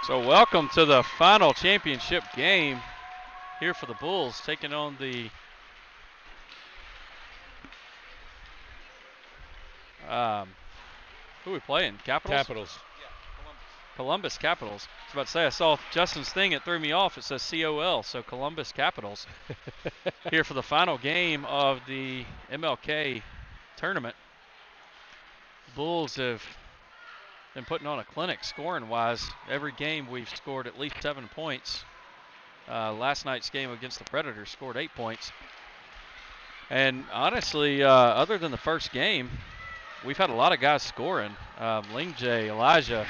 So welcome to the final championship game here for the Bulls, taking on the who are we playing? Capitals? Columbus Capitals. I was about to say, I saw Justin's thing, it threw me off. It says COL, so Columbus Capitals. Here for the final game of the MLK tournament. Bulls have been putting on a clinic scoring-wise. Every game we've scored at least 7 points. Last night's game against the Predators scored 8 points. And honestly, other than the first game, we've had a lot of guys scoring. Lingjay, Elijah,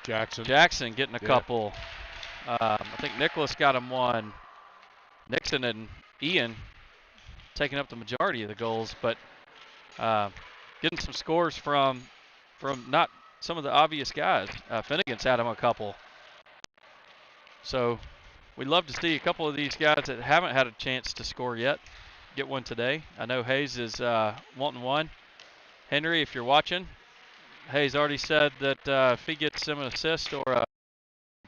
Jackson getting a couple. I think Nicholas got him one. Nixon and Ian taking up the majority of the goals, but getting some scores from not some of the obvious guys. Finnegan's had him a couple. So we'd love to see a couple of these guys that haven't had a chance to score yet get one today. I know Hayes is wanting one. Henry, if you're watching, Hayes already said that if he gets him an assist or a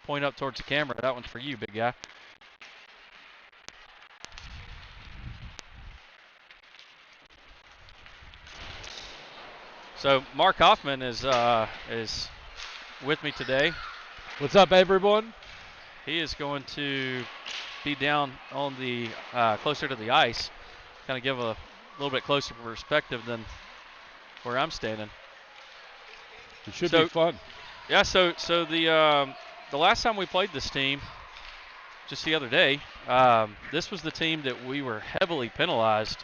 point up towards the camera, that one's for you, big guy. So Mark Hoffman is with me today. What's up, everyone? He is going to be down on the closer to the ice, kind of give a little bit closer perspective than where I'm standing. It should be fun. Yeah. So the last time we played this team, just the other day, this was the team that we were heavily penalized.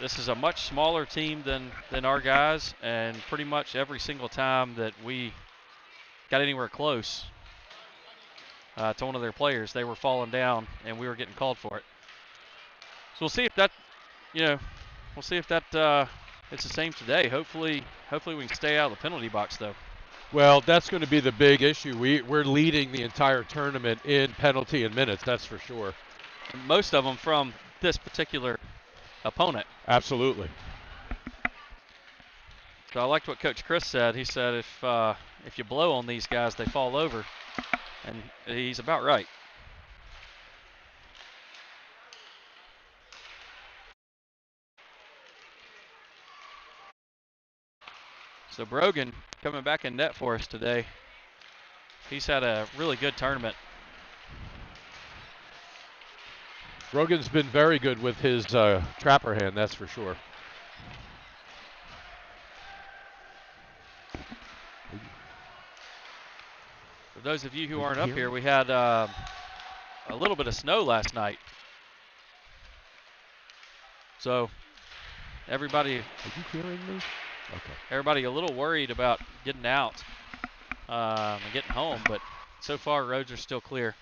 This is a much smaller team than our guys, and pretty much every single time that we got anywhere close to one of their players, they were falling down, and we were getting called for it. So we'll see if that, it's the same today. Hopefully we can stay out of the penalty box, though. Well, that's going to be the big issue. We're leading the entire tournament in penalty and minutes, that's for sure. Most of them from this particular opponent. Absolutely. So I liked what Coach Chris said. He said if you blow on these guys, they fall over, and he's about right. So Brogan coming back in net for us today. He's had a really good tournament. Brogan's been very good with his trapper hand, that's for sure. For those of you who aren't up here, we had a little bit of snow last night. So everybody, are you hearing me? Okay. Everybody a little worried about getting out and getting home, but so far roads are still clear.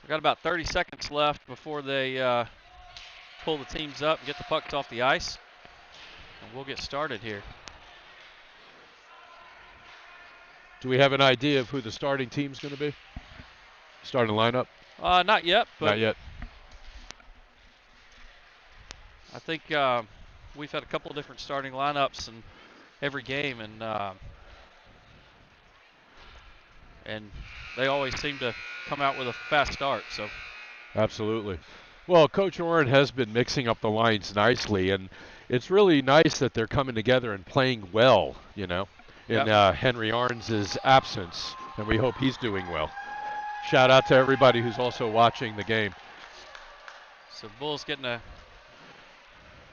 We've got about 30 seconds left before they pull the teams up and get the pucks off the ice. And we'll get started here. Do we have an idea of who the starting team's going to be? Starting lineup? Not yet. But not yet. I think we've had a couple different starting lineups in every game, and they always seem to come out with a fast start. So. Absolutely. Well, Coach Oren has been mixing up the lines nicely, and it's really nice that they're coming together and playing well, in Henry Arns' absence, and we hope he's doing well. Shout out to everybody who's also watching the game. So Bulls getting a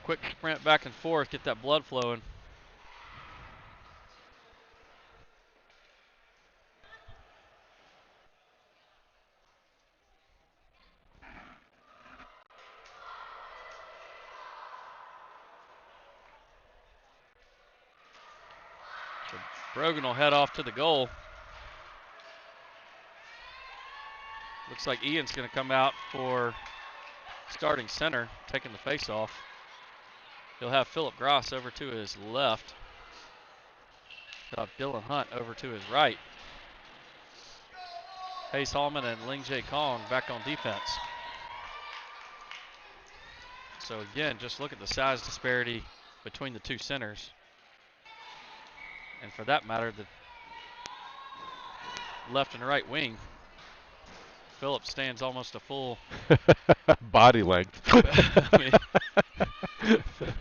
quick sprint back and forth, get that blood flowing. So Brogan will head off to the goal. Looks like Ian's going to come out for starting center, taking the face off. He'll have Philip Gross over to his left. shortstop Dylan Hunt over to his right. Hayes Hallman and Ling Jae Kong back on defense. So again, just look at the size disparity between the two centers. And for that matter, the left and right wing. Phillips stands almost a full body length. I mean,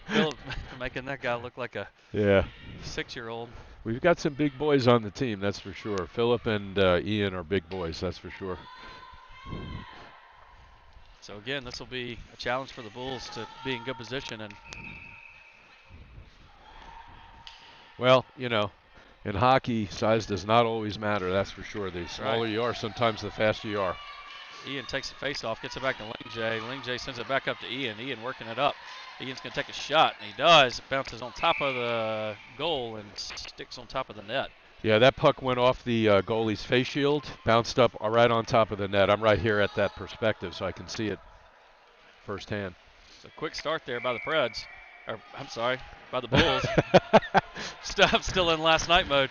Phillips making that guy look like a 6-year-old. We've got some big boys on the team, that's for sure. Phillip and Ian are big boys, that's for sure. So again, this will be a challenge for the Bulls to be in good position. And well, you know, in hockey, size does not always matter, that's for sure. The smaller you are, sometimes the faster you are. Ian takes the face off, gets it back to Ling Jae. Ling Jae sends it back up to Ian. Ian working it up. Ian's going to take a shot, and he does. It bounces on top of the goal and sticks on top of the net. Yeah, that puck went off the goalie's face shield, bounced up right on top of the net. I'm right here at that perspective, so I can see it firsthand. So quick start there by the Preds. Or, I'm sorry, by the Bulls. Still in last night mode.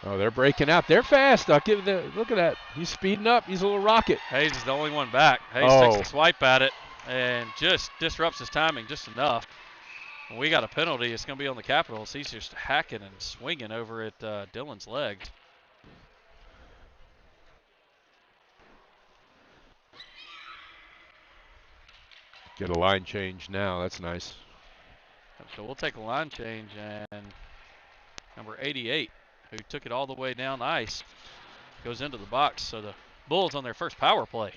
Oh, they're breaking out. They're fast. I'll give the look at that. He's speeding up. He's a little rocket. Hayes is the only one back. Hayes takes a swipe at it and just disrupts his timing just enough. When we got a penalty, it's going to be on the Capitals. He's just hacking and swinging over at Dylan's legs. Get a line change now. That's nice. So we'll take a line change, and number 88, who took it all the way down the ice, goes into the box. So the Bulls on their first power play.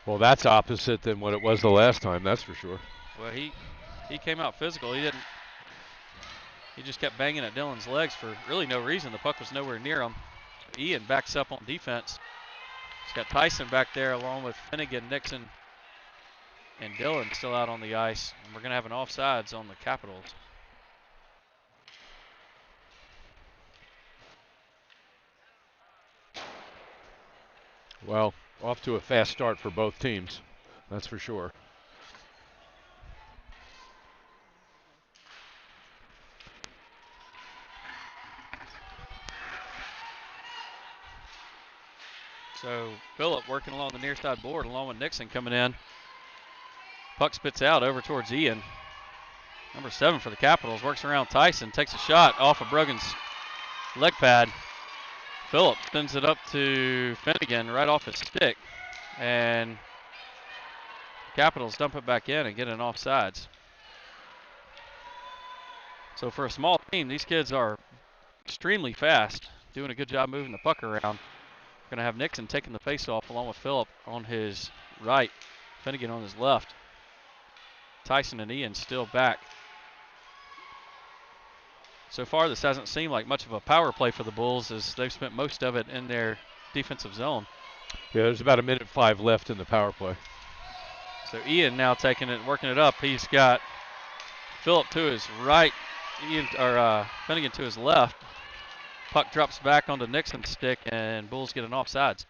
Well, that's opposite than what it was the last time, that's for sure. Well, he came out physical. He just kept banging at Dylan's legs for really no reason. The puck was nowhere near him. So Ian backs up on defense. He's got Tyson back there along with Finnegan, Nixon, and Dylan still out on the ice. And we're going to have an offsides on the Capitals. Well, off to a fast start for both teams, that's for sure. So Phillip working along the near side board along with Nixon coming in. Puck spits out over towards Ian. Number 7 for the Capitals works around Tyson, takes a shot off of Brogan's leg pad. Phillip sends it up to Finnegan right off his stick, and Capitals dump it back in and get an offsides. So for a small team, these kids are extremely fast, doing a good job moving the puck around. We're going to have Nixon taking the face-off along with Phillip on his right, Finnegan on his left. Tyson and Ian still back. So far, this hasn't seemed like much of a power play for the Bulls, as they've spent most of it in their defensive zone. Yeah, there's about 1:05 left in the power play. So Ian now taking it, working it up. He's got Phillip to his right, Finnegan to his left. Puck drops back onto Nixon's stick, and Bulls get an offsides.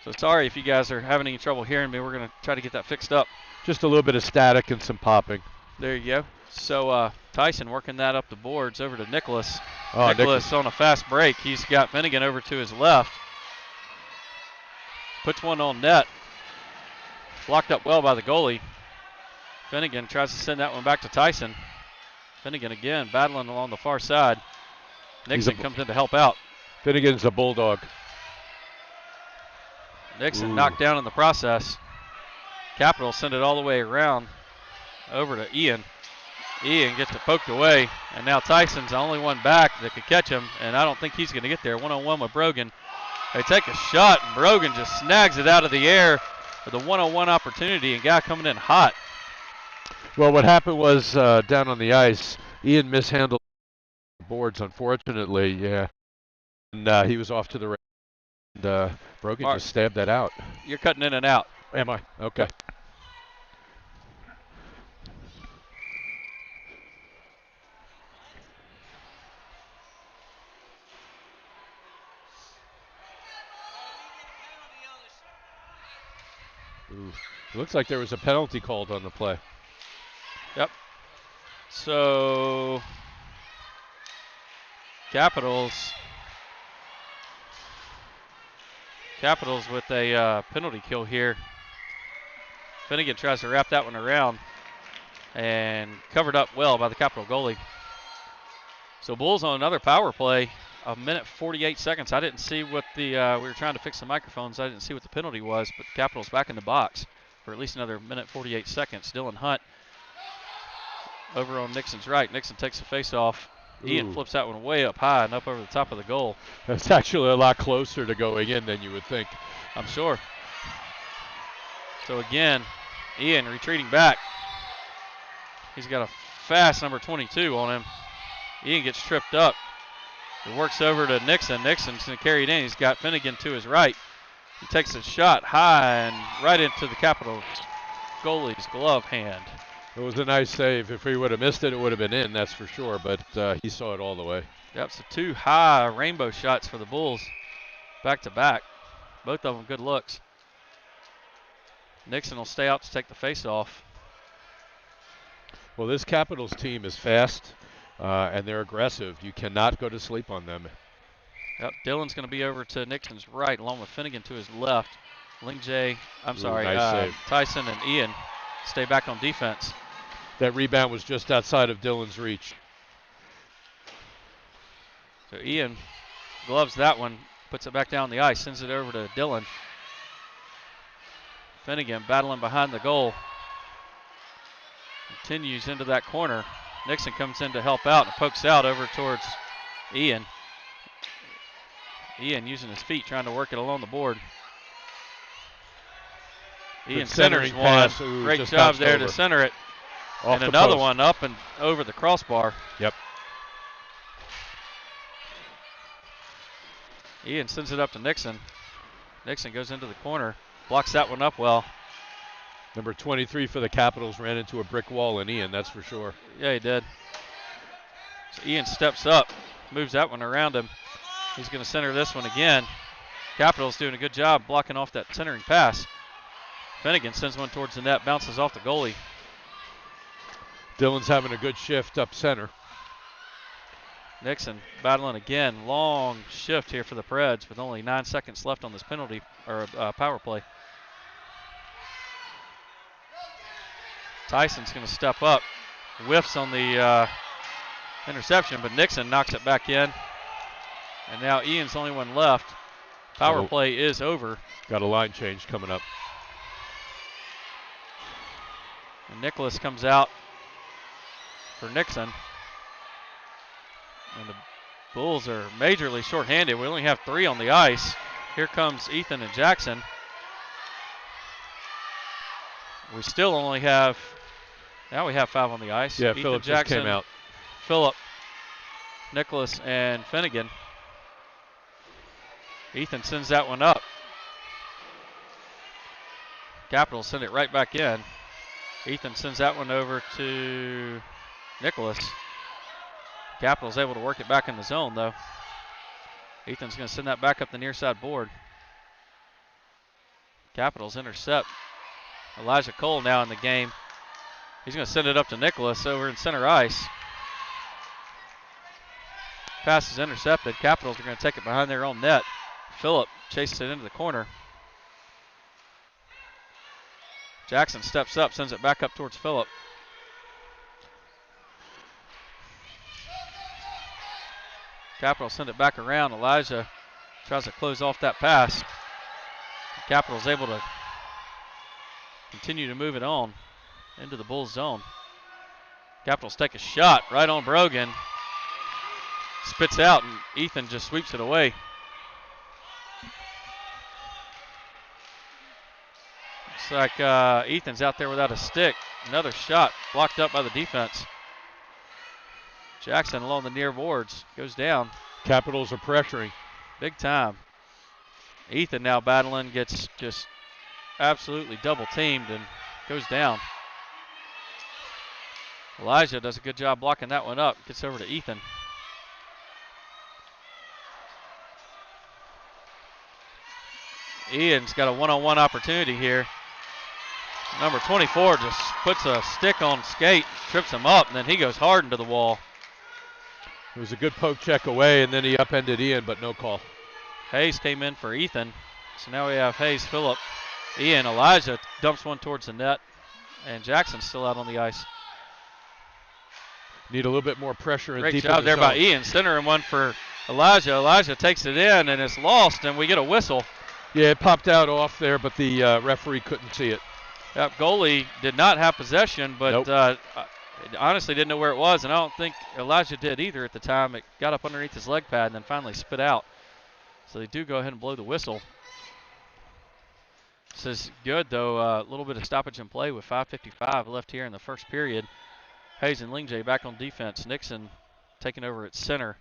So sorry if you guys are having any trouble hearing me. We're going to try to get that fixed up. Just a little bit of static and some popping. There you go. So Tyson working that up the boards over to Nicholas. Oh, Nicholas on a fast break. He's got Finnegan over to his left. Puts one on net. Blocked up well by the goalie. Finnegan tries to send that one back to Tyson. Finnegan again battling along the far side. Nixon comes in to help out. Finnegan's a bulldog. Nixon knocked down in the process. Capitals send it all the way around over to Ian. Ian gets it poked away, and now Tyson's the only one back that could catch him, and I don't think he's going to get there. One-on-one with Brogan. They take a shot, and Brogan just snags it out of the air with a one-on-one opportunity, and guy coming in hot. Well, what happened was down on the ice, Ian mishandled the boards, unfortunately, yeah. And he was off to the right, and Brogan just stabbed that out. You're cutting in and out. Am I? Okay. Yep. Ooh. It looks like there was a penalty called on the play. Yep. So Capitals with a penalty kill here. Finnegan tries to wrap that one around and covered up well by the Capital goalie. So Bulls on another power play, 1:48 seconds. I didn't see what the, we were trying to fix the microphones. I didn't see what the penalty was, but the Capitals back in the box for at least another 1:48 seconds. Dylan Hunt over on Nixon's right. Nixon takes the face off. Ian flips that one way up high and up over the top of the goal. That's actually a lot closer to going in than you would think. I'm sure. So again, Ian retreating back. He's got a fast number 22 on him. Ian gets tripped up. It works over to Nixon. Nixon's going to carry it in. He's got Finnegan to his right. He takes a shot high and right into the Capital goalie's glove hand. It was a nice save. If he would have missed it, it would have been in, that's for sure. But he saw it all the way. Yep, so 2 high rainbow shots for the Bulls back to back. Both of them good looks. Nixon will stay out to take the face off. Well, this Capitals team is fast and they're aggressive. You cannot go to sleep on them. Yep, Dylan's going to be over to Nixon's right along with Finnegan to his left. Nice save. Tyson and Ian stay back on defense. That rebound was just outside of Dylan's reach. So Ian gloves that one, puts it back down the ice, sends it over to Dylan. Finnegan battling behind the goal. Continues into that corner. Nixon comes in to help out and pokes out over towards Ian. Ian using his feet trying to work it along the board. Ian centers one. Great job there to center it. And another one up and over the crossbar. Yep. Ian sends it up to Nixon. Nixon goes into the corner. Blocks that one up well. Number 23 for the Capitals ran into a brick wall in Ian, that's for sure. Yeah, he did. So Ian steps up, moves that one around him. He's going to center this one again. Capitals doing a good job blocking off that centering pass. Finnegan sends one towards the net, bounces off the goalie. Dylan's having a good shift up center. Nixon battling again. Long shift here for the Preds with only 9 seconds left on this penalty or power play. Tyson's going to step up. Whiffs on the interception, but Nixon knocks it back in. And now Ian's the only one left. Power play is over. Got a line change coming up. And Nicholas comes out for Nixon. And the Bulls are majorly shorthanded. We only have 3 on the ice. Here comes Ethan and Jackson. We still only have, now we have 5 on the ice. Yeah, Ethan, Philip Jackson, just came out. Philip, Nicholas, and Finnegan. Ethan sends that one up. Capitals send it right back in. Ethan sends that one over to Nicholas. Capitals able to work it back in the zone, though. Ethan's going to send that back up the near side board. Capitals intercept. Elijah Cole now in the game. He's going to send it up to Nicholas over in center ice. Pass is intercepted. Capitals are going to take it behind their own net. Phillip chases it into the corner. Jackson steps up, sends it back up towards Phillip. Capitals send it back around. Elijah tries to close off that pass. Capitals able to continue to move it on into the Bulls zone. Capitals take a shot right on Brogan. Spits out, and Ethan just sweeps it away. Looks like Ethan's out there without a stick. Another shot blocked up by the defense. Jackson along the near boards goes down. Capitals are pressuring. Big time. Ethan now battling, gets just absolutely double teamed and goes down. Elijah does a good job blocking that one up. Gets over to Ethan. Ian's got a one-on-one opportunity here. Number 24 just puts a stick on skate, trips him up, and then he goes hard into the wall. It was a good poke check away, and then he upended Ian, but no call. Hayes came in for Ethan. So now we have Hayes, Phillip, Ian, Elijah dumps one towards the net, and Jackson's still out on the ice. Need a little bit more pressure and Great deep job in the there zone. by Ian, centering one for Elijah. Elijah takes it in, and it's lost, and we get a whistle. Yeah, it popped out off there, but the referee couldn't see it. Yep, goalie did not have possession, but Nope. honestly didn't know where it was, and I don't think Elijah did either at the time. It got up underneath his leg pad and then finally spit out. So they do go ahead and blow the whistle. This is good, though. A little bit of stoppage in play with 5:55 left here in the first period. Hayes and Lingjay back on defense. Nixon taking over at center.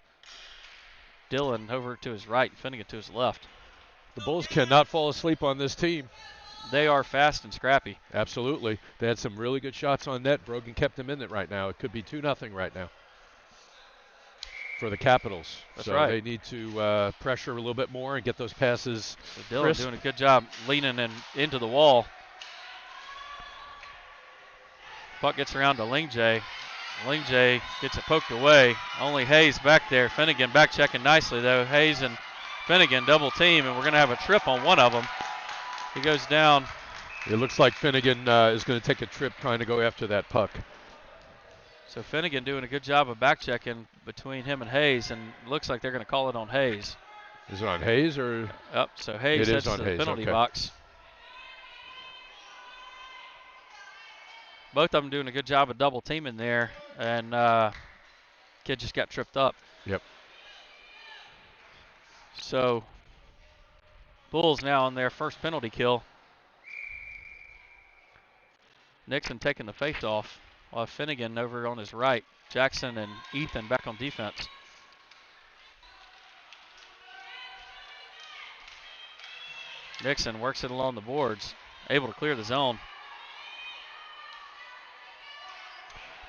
Dillon over to his right, Finnegan to his left. The Bulls cannot fall asleep on this team. They are fast and scrappy. Absolutely. They had some really good shots on net. Brogan kept them in it right now. It could be 2-0 right now for the Capitals. That's so right. They need to pressure a little bit more and get those passes. So Dillon crisp. doing a good job leaning into the wall. Puck gets around to Lingjay. Lingjay gets it poked away. Only Hayes back there. Finnegan back checking nicely, though. Hayes and Finnegan double team, and we're going to have a trip on one of them. He goes down. It looks like Finnegan is going to take a trip trying to go after that puck. So Finnegan doing a good job of back checking between him and Hayes, and looks like they're going to call it on Hayes. Is it on Hayes or? Yep, so Hayes It heads is on to the Hayes, penalty okay. box. Both of them doing a good job of double teaming there, and kid just got tripped up. Yep. So Bulls now on their first penalty kill. Nixon taking the face off, while Finnegan over on his right. Jackson and Ethan back on defense. Nixon works it along the boards, able to clear the zone.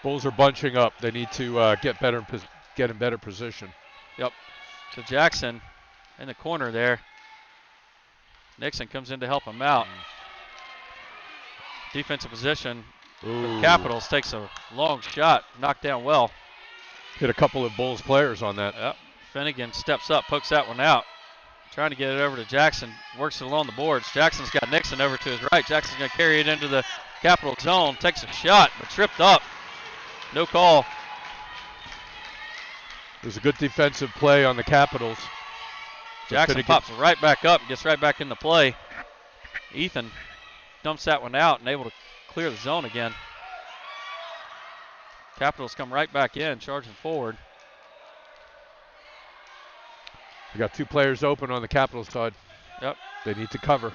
Bulls are bunching up. They need to get in better position. Yep. So Jackson in the corner there. Nixon comes in to help him out. Defensive position. Ooh. Capitals takes a long shot, knocked down well. Hit a couple of Bulls players on that. Yep. Finnegan steps up, pokes that one out. Trying to get it over to Jackson. Works it along the boards. Jackson's got Nixon over to his right. Jackson's going to carry it into the Capital zone. Takes a shot, but tripped up. No call. It was a good defensive play on the Capitals. Jackson pops right back up, gets right back into play. Ethan dumps that one out and able to clear the zone again. Capitals come right back in, charging forward. We got two players open on the Capitals side. Yep. They need to cover.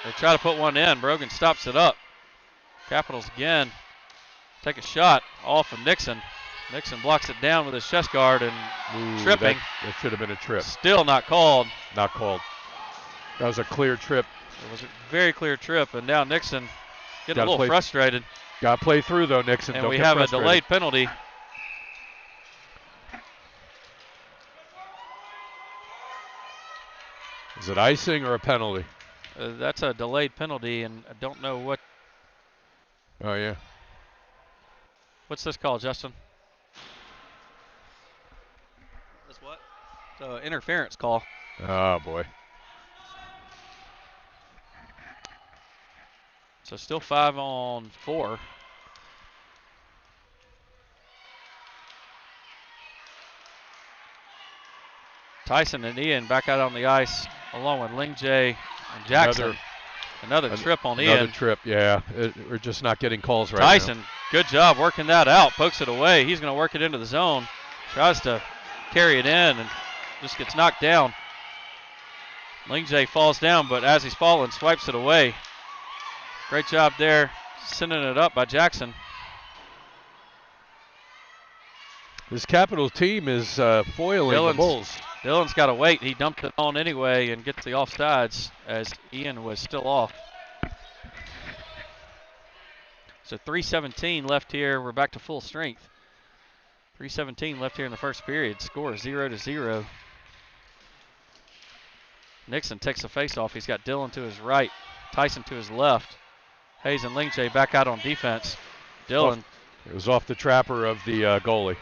They try to put one in. Brogan stops it up. Capitals again take a shot off of Nixon. Nixon blocks it down with his chest guard and tripping. That should have been a trip. Still not called. Not called. That was a clear trip. It was a very clear trip, and now Nixon getting a little play, frustrated. Got to play through, though, Nixon. And Don't we get have frustrated. a delayed penalty. Is it icing or a penalty? That's a delayed penalty, and I don't know what. Oh, yeah. What's this called, Justin? This what? It's an interference call. Oh, boy. So still 5-on-4. Tyson and Ian back out on the ice along with Lingjay and Jackson. Another trip on Ian. Another trip, yeah. We're just not getting calls right Tyson, now. good job working that out. Pokes it away. He's going to work it into the zone. Tries to carry it in and just gets knocked down. Lingjay falls down, but as he's falling, swipes it away. Great job there, sending it up by Jackson. This Capitals team is foiling the Bulls. Dillon's got to wait. He dumped it on anyway and gets the offsides as Ian was still off. So 3:17 left here. We're back to full strength. 3:17 left here in the first period. Score 0-0. Nixon takes the face-off. He's got Dillon to his right, Tyson to his left. Hayes and Lingjay back out on defense. Dillon. It was off the trapper of the goalie.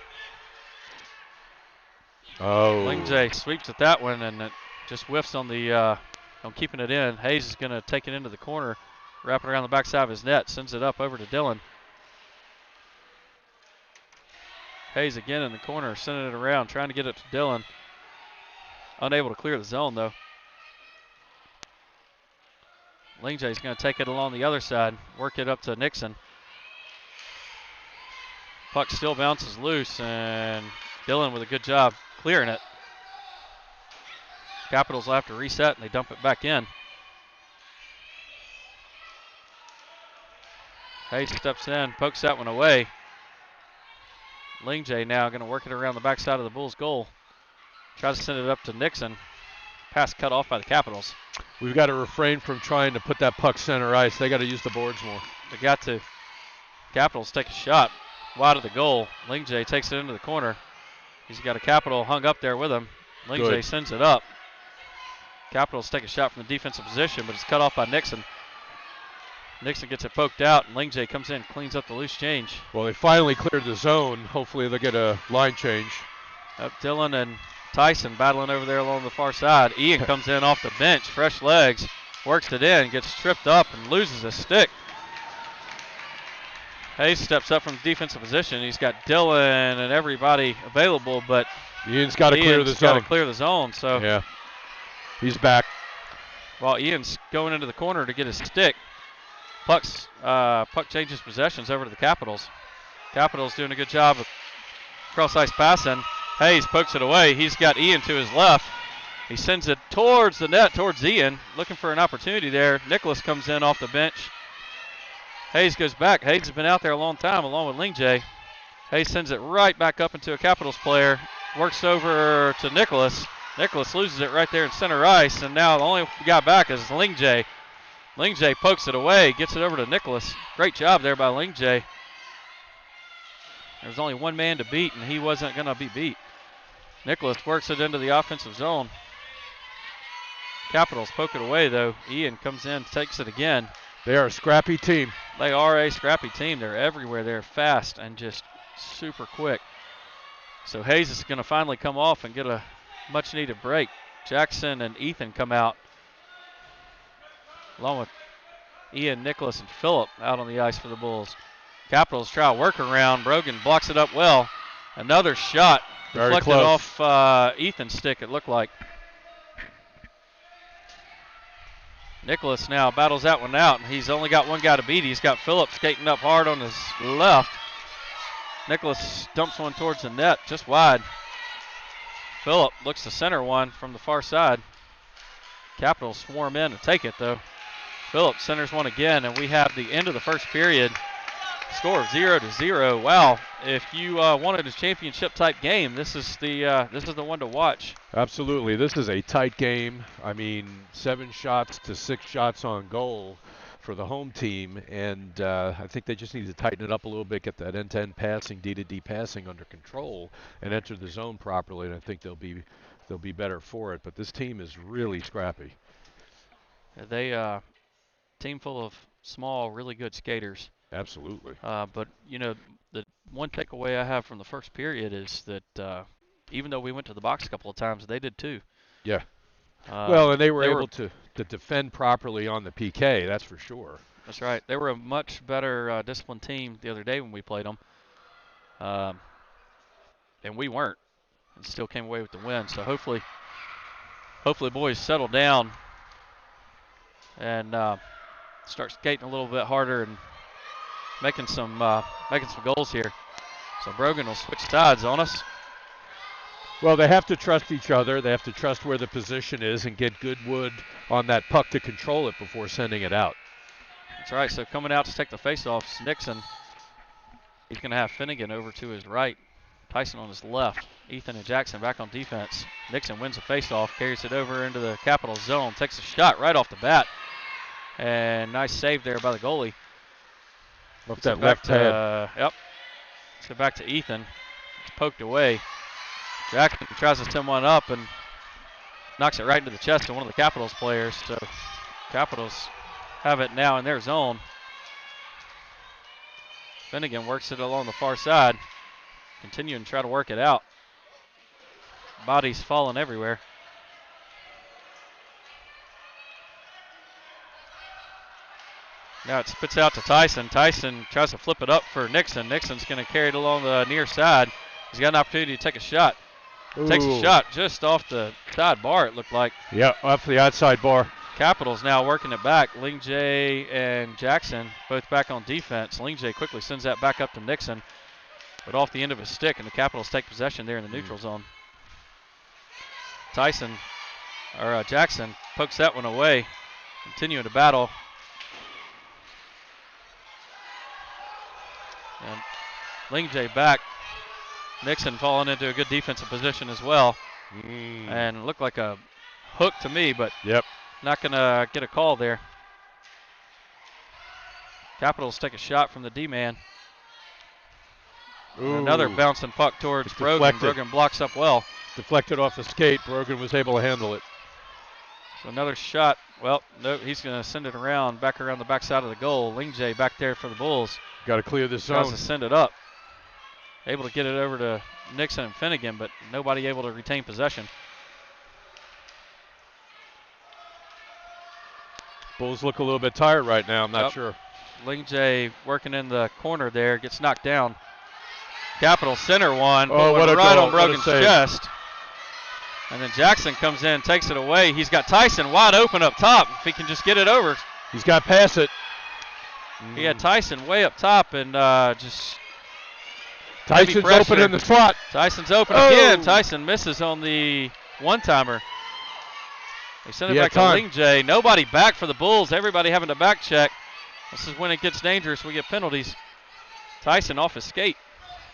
Oh. Lingjay sweeps at that one, and it just whiffs on the on keeping it in. Hayes is going to take it into the corner, wrap it around the backside of his net, sends it up over to Dillon. Hayes again in the corner, sending it around, trying to get it to Dillon. Unable to clear the zone, though. Lingjay's going to take it along the other side, work it up to Nixon. Puck still bounces loose, and Dillon with a good job clearing it. Capitals will have to reset, and they dump it back in. Hayes steps in, pokes that one away. Lingjay now going to work it around the backside of the Bulls' goal. Tries to send it up to Nixon. Pass cut off by the Capitals. We've got to refrain from trying to put that puck center ice. They got to use the boards more. They got to. Capitals take a shot wide of the goal. Lingjay takes it into the corner. He's got a Capital hung up there with him. Lingjay sends it up. Capitals take a shot from the defensive position, but it's cut off by Nixon. Nixon gets it poked out, and Lingjay comes in, cleans up the loose change. Well, they finally cleared the zone. Hopefully they'll get a line change. Up Dillon and Tyson battling over there along the far side. Ian comes in off the bench, fresh legs, works it in, gets tripped up, and loses a stick. Hayes steps up from the defensive position. He's got Dillon and everybody available, but Ian's got to clear the zone. Clear the zone. So yeah, he's back. While Ian's going into the corner to get his stick, puck changes possessions over to the Capitals. Capitals doing a good job of cross-ice passing. Hayes pokes it away. He's got Ian to his left. He sends it towards the net, towards Ian, looking for an opportunity there. Nicholas comes in off the bench. Hayes goes back. Hayes has been out there a long time along with Lingjay. Hayes sends it right back up into a Capitals player. Works over to Nicholas. Nicholas loses it right there in center ice, and now the only guy back is Lingjay. Lingjay pokes it away, gets it over to Nicholas. Great job there by Lingjay. There was only one man to beat, and he wasn't going to be beat. Nicholas works it into the offensive zone. Capitals poke it away, though. Ian comes in, takes it again. They are a scrappy team. They are a scrappy team. They're everywhere. They're fast and just super quick. So Hayes is going to finally come off and get a much-needed break. Jackson and Ethan come out, along with Ian, Nicholas, and Phillip out on the ice for the Bulls. Capitals try a workaround. Brogan blocks it up well. Another shot deflected off Ethan's stick, it looked like. Nicholas now battles that one out, and he's only got one guy to beat. He's got Phillip skating up hard on his left. Nicholas dumps one towards the net, just wide. Phillip looks to center one from the far side. Capitals swarm in to take it, though. Phillip centers one again, and we have the end of the first period. Score of 0-0. Wow, if you wanted a championship-type game, this is the one to watch. Absolutely. This is a tight game. I mean, 7 shots to 6 shots on goal for the home team, and I think they just need to tighten it up a little bit, get that end-to-end passing, D-to-D passing under control, and enter the zone properly, and I think they'll be better for it. But this team is really scrappy. They team full of small, really good skaters. Absolutely. But, you know, the one takeaway I have from the first period is that even though we went to the box a couple of times, they did too. Yeah. Well, and they were able to defend properly on the PK, that's for sure. That's right. They were a much better disciplined team the other day when we played them. And we weren't. And still came away with the win. So hopefully boys settle down and start skating a little bit harder and making some goals here. So Brogan will switch sides on us. Well, they have to trust each other. They have to trust where the position is and get good wood on that puck to control it before sending it out. That's right. So coming out to take the faceoff is Nixon. He's going to have Finnegan over to his right. Tyson on his left. Ethan and Jackson back on defense. Nixon wins the faceoff, carries it over into the Capital zone, takes a shot right off the bat. And nice save there by the goalie. Off that left pad. Yep. Let's go back to Ethan. It's poked away. Jackson tries to send one up and knocks it right into the chest of one of the Capitals players. So Capitals have it now in their zone. Finnegan works it along the far side. Continuing to try to work it out. Bodies falling everywhere. Now it spits out to Tyson. Tyson tries to flip it up for Nixon. Nixon's going to carry it along the near side. He's got an opportunity to take a shot. Ooh. Takes a shot just off the side bar, it looked like. Yeah, off the outside bar. Capitals now working it back. Lingjay and Jackson both back on defense. Lingjay quickly sends that back up to Nixon, but off the end of his stick, and the Capitals take possession there in the neutral zone. Jackson pokes that one away, continuing to battle. And Lingjay back. Nixon falling into a good defensive position as well. And it looked like a hook to me, but not going to get a call there. Capitals take a shot from the D-man. Another bouncing puck towards Brogan. Brogan blocks up well. Deflected off the skate. Brogan was able to handle it. So another shot. Well, no, he's going to send it back around the backside of the goal. Lingjay back there for the Bulls. Got to clear this zone. Tries to send it up. Able to get it over to Nixon and Finnegan, but nobody able to retain possession. Bulls look a little bit tired right now. I'm not sure. Lingjay working in the corner there, gets knocked down. Capital center one, right on Brogan's chest. And then Jackson comes in, takes it away. He's got Tyson wide open up top. If he can just get it over. He's got past it. He had Tyson way up top and just Tyson's open in the slot. Tyson's open again. Tyson misses on the one-timer. They send it back to Lingjay. Nobody back for the Bulls. Everybody having to back check. This is when it gets dangerous. We get penalties. Tyson off his skate.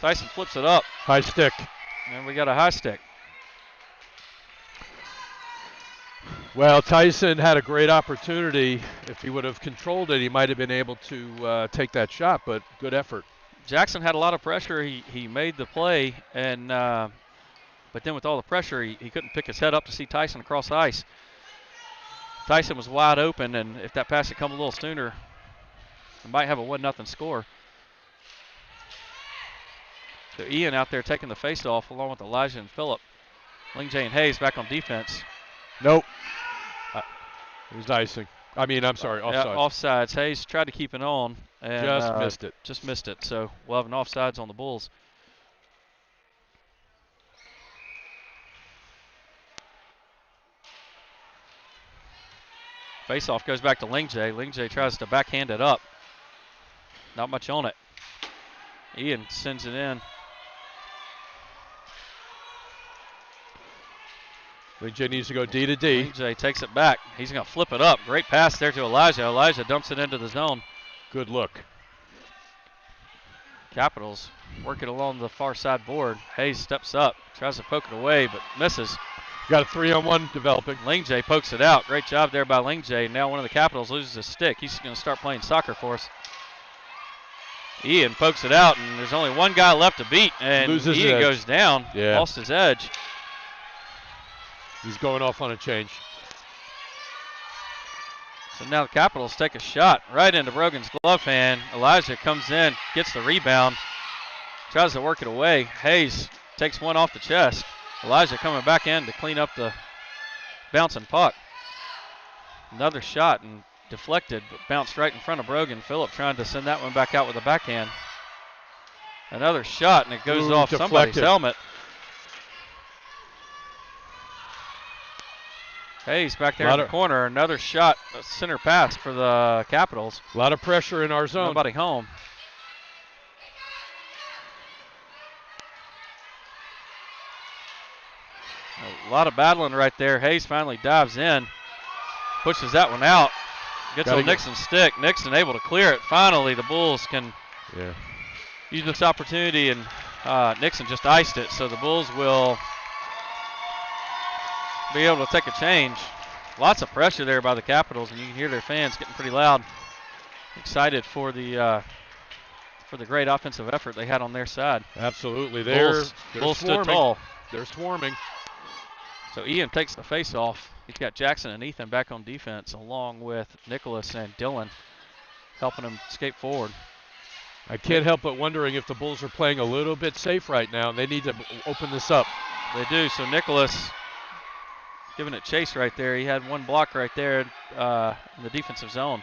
Tyson flips it up. High stick. And we got a high stick. Well, Tyson had a great opportunity. If he would have controlled it, he might have been able to take that shot, but good effort. Jackson had a lot of pressure. He made the play, and but then with all the pressure, he couldn't pick his head up to see Tyson across the ice. Tyson was wide open, and if that pass had come a little sooner, we might have a 1-0 score. So Ian out there taking the face-off along with Elijah and Phillip. Lingjay and Hayes back on defense. Nope. It was icing. I'm sorry, offsides. Offsides. Hayes tried to keep it on. And Just missed it. So we'll have an offsides on the Bulls. Face-off goes back to Lingjay. Lingjay tries to backhand it up. Not much on it. Ian sends it in. Lingjay needs to go D to D. Lingjay takes it back. He's going to flip it up. Great pass there to Elijah. Elijah dumps it into the zone. Good look. Capitals work it along the far side board. Hayes steps up, tries to poke it away, but misses. Got a 3-on-1 developing. Lingjay pokes it out. Great job there by Lingjay. Now one of the Capitals loses his stick. He's going to start playing soccer for us. Ian pokes it out, and there's only one guy left to beat, and Ian goes down. Yeah. Lost his edge. He's going off on a change. So now the Capitals take a shot right into Brogan's glove hand. Elijah comes in, gets the rebound, tries to work it away. Hayes takes one off the chest. Elijah coming back in to clean up the bouncing puck. Another shot and deflected, but bounced right in front of Brogan. Phillip trying to send that one back out with a backhand. Another shot, and it goes off somebody's helmet. Hayes back there in the corner. Another shot, a center pass for the Capitals. A lot of pressure in our zone. Nobody home. A lot of battling right there. Hayes finally dives in, pushes that one out, gets on Nixon's stick. Nixon able to clear it. Finally, the Bulls can use this opportunity, and Nixon just iced it, so the Bulls will be able to take a change. Lots of pressure there by the Capitals, and you can hear their fans getting pretty loud, excited for the for the great offensive effort they had on their side. Absolutely. Bulls stood tall. They're swarming. So Ian takes the face off. He's got Jackson and Ethan back on defense, along with Nicholas and Dylan helping him escape forward. I can't help but wondering if the Bulls are playing a little bit safe right now, and they need to open this up. They do. So Nicholas giving it chase right there. He had one block right there in the defensive zone.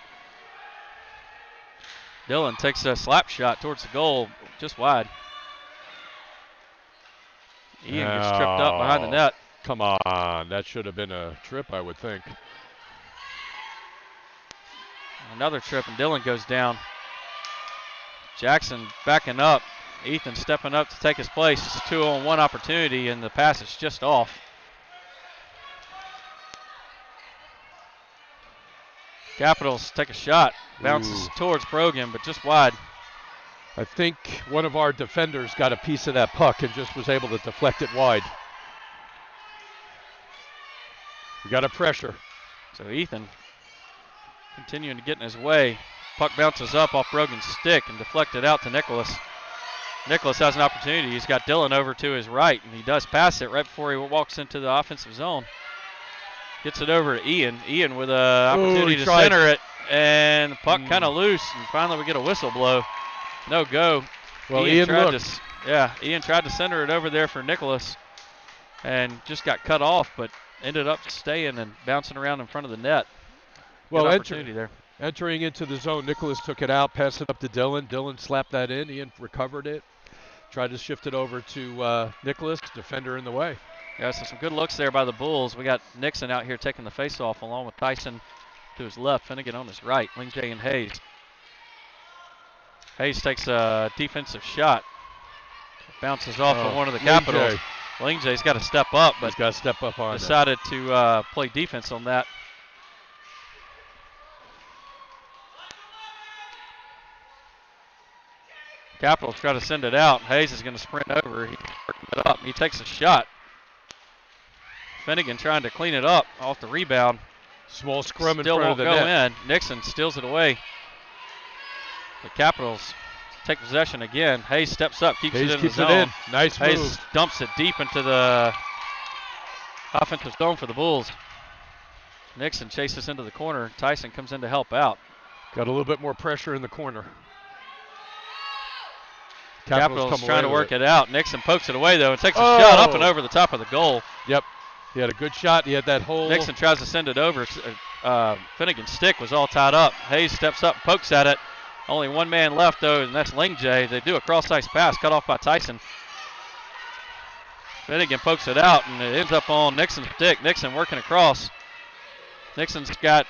Dylan takes a slap shot towards the goal, just wide. Ian gets tripped up behind the net. Come on, that should have been a trip, I would think. Another trip, and Dylan goes down. Jackson backing up. Ethan stepping up to take his place. It's a 2-on-1 opportunity, and the pass is just off. Capitals take a shot. Bounces towards Brogan, but just wide. I think one of our defenders got a piece of that puck and just was able to deflect it wide. We got a pressure. So Ethan continuing to get in his way. Puck bounces up off Brogan's stick and deflected out to Nicholas. Nicholas has an opportunity. He's got Dylan over to his right, and he does pass it right before he walks into the offensive zone. Gets it over to Ian. Ian with an opportunity to center it, and the puck kind of loose, and finally we get a whistle blow. No go. Well, Ian tried Ian tried to center it over there for Nicholas and just got cut off, but ended up staying and bouncing around in front of the net. Well, good opportunity there. Entering into the zone, Nicholas took it out, passed it up to Dylan. Dylan slapped that in. Ian recovered it, tried to shift it over to Nicholas, defender in the way. Yeah, so some good looks there by the Bulls. We got Nixon out here taking the face-off along with Tyson to his left, Finnegan on his right, Lingjay and Hayes. Hayes takes a defensive shot. Bounces off of one of the Capitals. Lingjay's got to step up, but he's got to step up on decided to play defense on that. Capitals try to send it out. Hayes is going to sprint over. He's working it up. He takes a shot. Finnegan trying to clean it up off the rebound. Small scrum in Still front of the net. won't go in. Nixon steals it away. The Capitals take possession again. Hayes steps up, keeps it in the zone. Nice Hayes move. dumps it deep into the offensive zone for the Bulls. Nixon chases into the corner. Tyson comes in to help out. Got a little bit more pressure in the corner. Capitals trying to work it out. Nixon pokes it away, though, and takes a shot up and over the top of the goal. Yep. He had a good shot. He had that hole. Nixon tries to send it over. Finnegan's stick was all tied up. Hayes steps up, pokes at it. Only one man left, though, and that's Lingjay. They do a cross-ice pass, cut off by Tyson. Finnegan pokes it out, and it ends up on Nixon's stick. Nixon working across. Nixon's got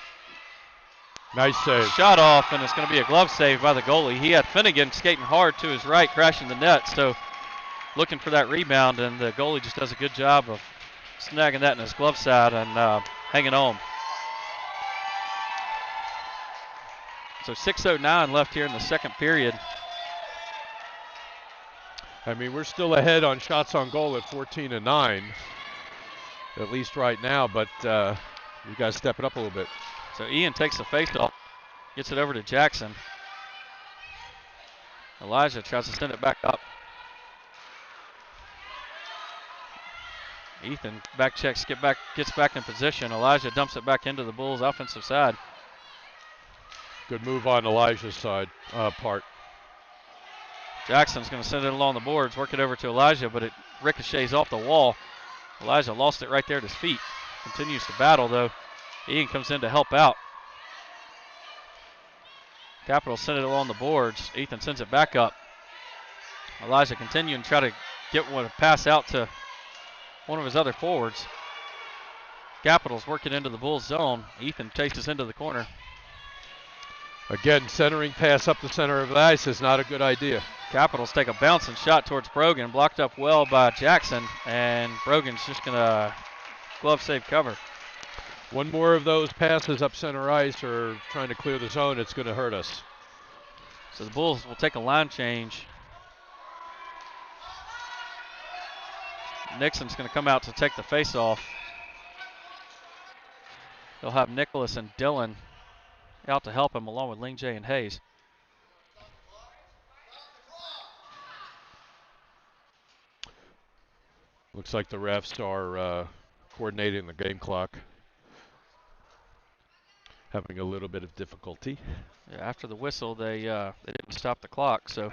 nice save. Shot off, and it's going to be a glove save by the goalie. He had Finnegan skating hard to his right, crashing the net, so looking for that rebound, and the goalie just does a good job of snagging that in his glove side and hanging on. So 6:09 left here in the second period. I mean, we're still ahead on shots on goal at 14-9, at least right now, but we got to step it up a little bit. So Ian takes the face-off, gets it over to Jackson. Elijah tries to send it back up. Ethan back checks, gets back in position. Elijah dumps it back into the Bulls' offensive side. Good move on Elijah's side part. Jackson's going to send it along the boards, work it over to Elijah, but it ricochets off the wall. Elijah lost it right there at his feet. Continues to battle, though. Ian comes in to help out. Capitals send it along the boards. Ethan sends it back up. Elijah continuing to try to get one pass out to one of his other forwards. Capitals working into the Bulls zone. Ethan chases into the corner. Again, centering pass up the center of the ice is not a good idea. Capitals take a bouncing shot towards Brogan, blocked up well by Jackson, and Brogan's just going to glove save cover. One more of those passes up center ice or trying to clear the zone, it's going to hurt us. So the Bulls will take a line change. Nixon's going to come out to take the face-off. They'll have Nicholas and Dylan out to help him along with Lingjay and Hayes. Looks like the refs are coordinating the game clock. Having a little bit of difficulty. Yeah, after the whistle, they didn't stop the clock, so.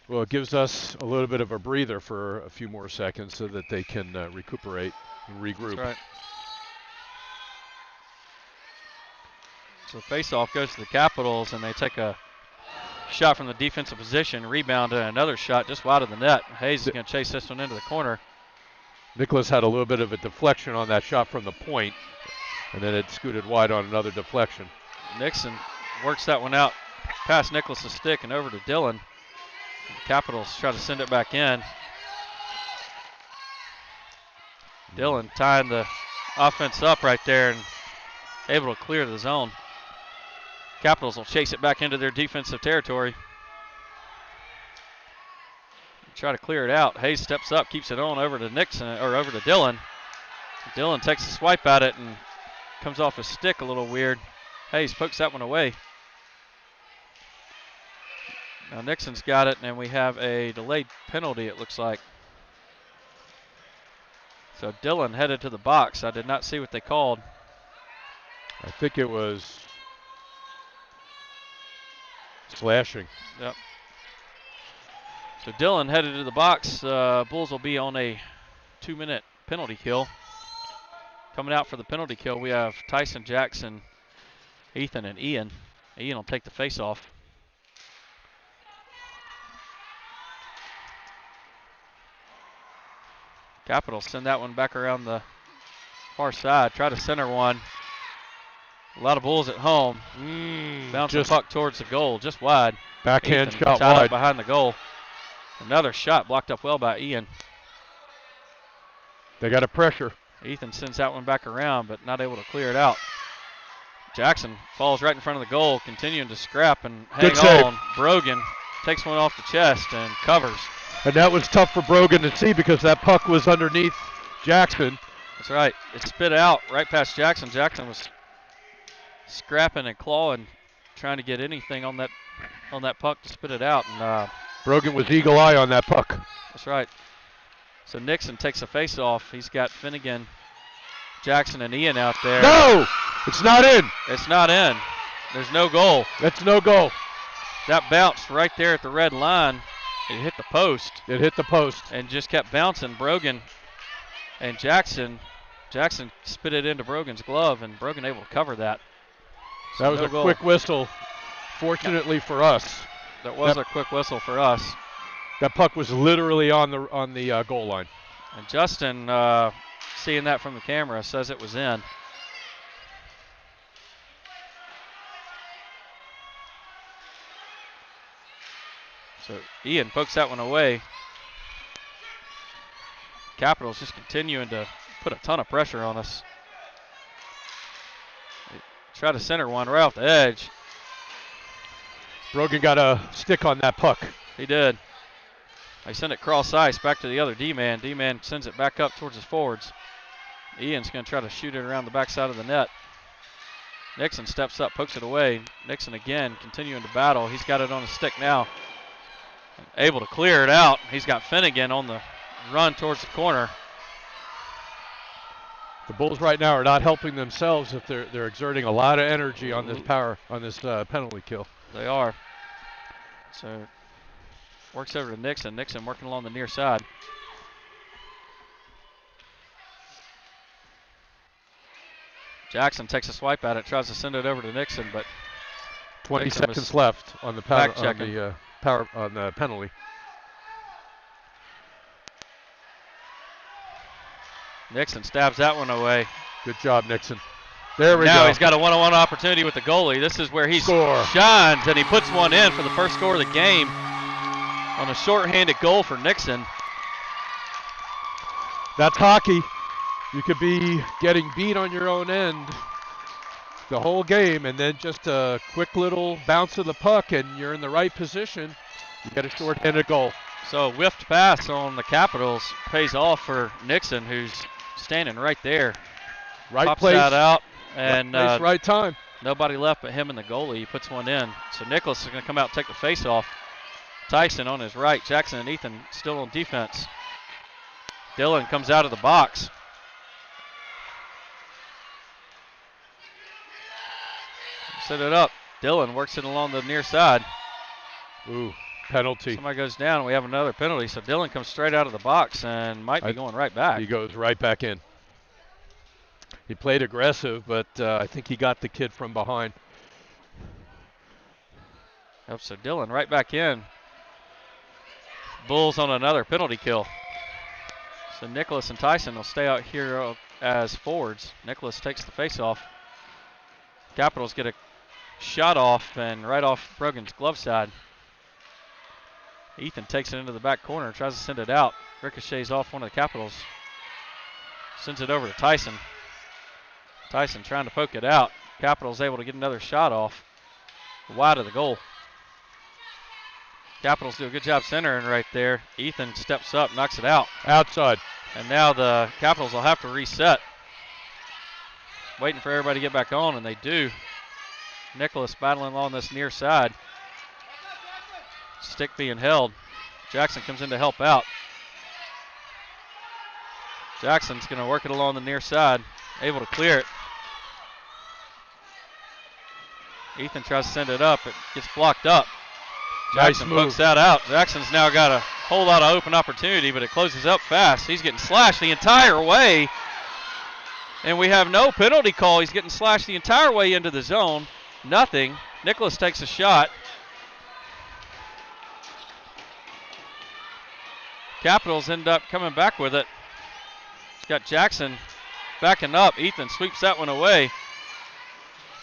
Well, it gives us a little bit of a breather for a few more seconds so that they can recuperate and regroup. That's right. So face-off goes to the Capitals, and they take a shot from the defensive position, rebound, and another shot just wide of the net. Hayes is going to chase this one into the corner. Nicholas had a little bit of a deflection on that shot from the point, and then it scooted wide on another deflection. Nixon works that one out past Nicholas's stick and over to Dillon. The Capitals try to send it back in. Dillon tying the offense up right there and able to clear the zone. Capitals will chase it back into their defensive territory. Try to clear it out. Hayes steps up, keeps it on over to Nixon, or over to Dillon. Dillon takes a swipe at it and comes off his stick a little weird. Hayes pokes that one away. Now Nixon's got it, and we have a delayed penalty, it looks like. So Dillon headed to the box. I did not see what they called. I think it was slashing. Yep. So Dillon headed to the box. Bulls will be on a 2-minute penalty kill. Coming out for the penalty kill, we have Tyson, Jackson, Ethan, and Ian. Ian will take the face-off. Capitals send that one back around the far side. Try to center one. A lot of Bulls at home. Bounce the puck towards the goal, just wide. Backhand Ethan shot tied wide up behind the goal. Another shot blocked up well by Ian. They got a pressure. Ethan sends that one back around, but not able to clear it out. Jackson falls right in front of the goal, continuing to scrap and hang on. Brogan takes one off the chest and covers. And that was tough for Brogan to see because that puck was underneath Jackson. That's right. It spit out right past Jackson. Jackson was scrapping and clawing, trying to get anything on that puck to spit it out. And Brogan was eagle eye on that puck. That's right. So Nixon takes a face-off. He's got Finnegan, Jackson, and Ian out there. No! It's not in. It's not in. There's no goal. That's no goal. That bounced right there at the red line. It hit the post. It hit the post. And just kept bouncing. Brogan and Jackson spit it into Brogan's glove, and Brogan able to cover that. So that was no a goal. Quick whistle, fortunately for us. That was a quick whistle for us. That puck was literally on the goal line. And Justin, seeing that from the camera, says it was in. So Ian pokes that one away. Capitals just continuing to put a ton of pressure on us. They try to center one right off the edge. Brogan got a stick on that puck. He did. They send it cross ice back to the other D-man. D-man sends it back up towards his forwards. Ian's going to try to shoot it around the backside of the net. Nixon steps up, pokes it away. Nixon again continuing to battle. He's got it on his stick now. Able to clear it out. He's got Finnegan on the run towards the corner. The Bulls right now are not helping themselves if they're exerting a lot of energy on this penalty kill. They are. So works over to Nixon. Nixon working along the near side. Jackson takes a swipe at it, tries to send it over to Nixon, but 20 seconds left on the on the penalty. Nixon stabs that one away. Good job, Nixon. There we go. Now he's got a one-on-one opportunity with the goalie. This is where he shines, and he puts one in for the first score of the game on a shorthanded goal for Nixon. That's hockey. You could be getting beat on your own end the whole game, and then just a quick little bounce of the puck, and you're in the right position. You get a shorthanded goal. So a whiffed pass on the Capitals pays off for Nixon, who's standing right there. Right Pops place. that out, and right place, right time. Nobody left but him and the goalie. He puts one in. So Nicholas is going to come out and take the face-off. Tyson on his right. Jackson and Ethan still on defense. Dillon comes out of the box. Set it up. Dillon works it along the near side. Ooh, penalty. Somebody goes down. We have another penalty. So Dillon comes straight out of the box and might be going right back. He goes right back in. He played aggressive, but I think he got the kid from behind. Yep, so Dillon right back in. Bulls on another penalty kill. So Nicholas and Tyson will stay out here as forwards. Nicholas takes the face off. Capitals get a shot off and right off Brogan's glove side. Ethan takes it into the back corner, tries to send it out. Ricochets off one of the Capitals. Sends it over to Tyson. Tyson trying to poke it out. Capitals able to get another shot off. Wide of the goal. Capitals do a good job centering right there. Ethan steps up, knocks it out. Outside. And now the Capitals will have to reset. Waiting for everybody to get back on, and they do. Nicholas battling along this near side. Stick being held. Jackson comes in to help out. Jackson's going to work it along the near side. Able to clear it. Ethan tries to send it up. It gets blocked up. Jackson pokes that out. Jackson's now got a whole lot of open opportunity, but it closes up fast. He's getting slashed the entire way. And we have no penalty call. He's getting slashed the entire way into the zone. Nothing. Nicholas takes a shot. Capitals end up coming back with it. He's got Jackson backing up. Ethan sweeps that one away.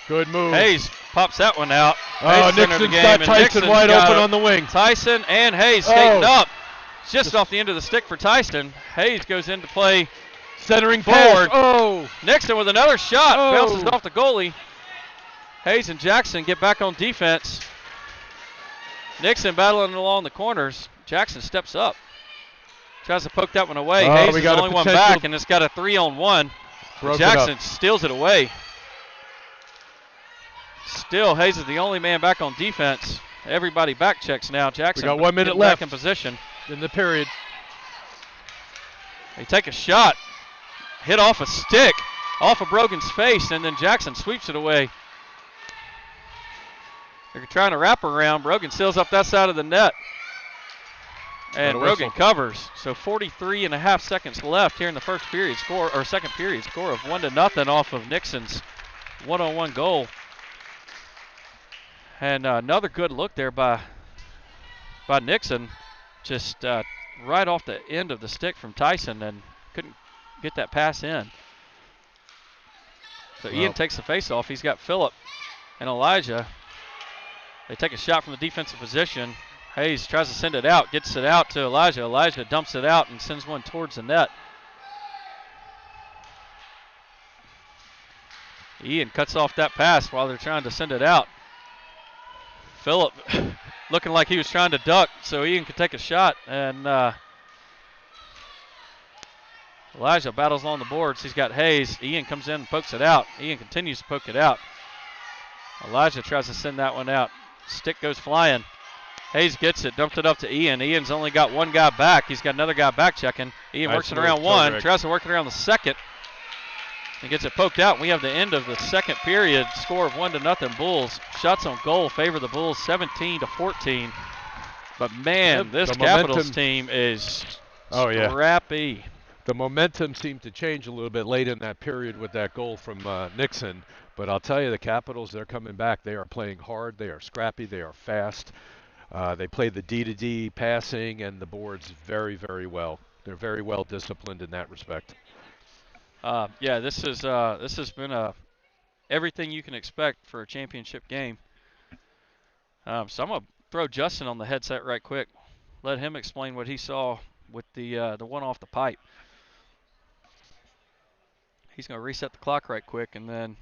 Good move. Hayes pops that one out. Oh, Nixon's got Tyson wide open on the wing. Tyson and Hayes skating up. Just off the end of the stick for Tyson. Hayes goes into play. Centering forward. Oh. Nixon with another shot. Bounces off the goalie. Hayes and Jackson get back on defense. Nixon battling along the corners. Jackson steps up. Tries to poke that one away. Hayes is the only one back, and it's got a 3-on-1. Jackson steals it away. Still, Hayes is the only man back on defense. Everybody back checks now. Jackson, we got 1 minute left back in position. In the period. They take a shot. Hit off a stick. Off of Brogan's face, and then Jackson sweeps it away. They're trying to wrap around. Brogan seals up that side of the net. And Brogan covers. So 43.5 seconds left here in the first period score, or second period score of 1-0 off of Nixon's one-on-one goal. And another good look there by Nixon. Just right off the end of the stick from Tyson and couldn't get that pass in. So Ian takes the face off. He's got Phillip and Elijah. They take a shot from the defensive position. Hayes tries to send it out, gets it out to Elijah. Elijah dumps it out and sends one towards the net. Ian cuts off that pass while they're trying to send it out. Phillip looking like he was trying to duck, so Ian could take a shot. And Elijah battles along the boards. He's got Hayes. Ian comes in and pokes it out. Ian continues to poke it out. Elijah tries to send that one out. Stick goes flying. Hayes gets it, dumped it up to Ian. Ian's only got one guy back. He's got another guy back checking. Ian works it around one, tries to work it around the second. He gets it poked out. We have the end of the second period. Score of 1-0 Bulls. Shots on goal favor the Bulls 17-14. But man, this Capitals team is scrappy. The momentum seemed to change a little bit late in that period with that goal from Nixon. But I'll tell you, the Capitals, they're coming back. They are playing hard. They are scrappy. They are fast. They play the D-to-D passing and the boards very, very well. They're very well disciplined in that respect. Yeah, this has been everything you can expect for a championship game. So I'm gonna throw Justin on the headset right quick. Let him explain what he saw with the one off the pipe. He's gonna reset the clock right quick, and then.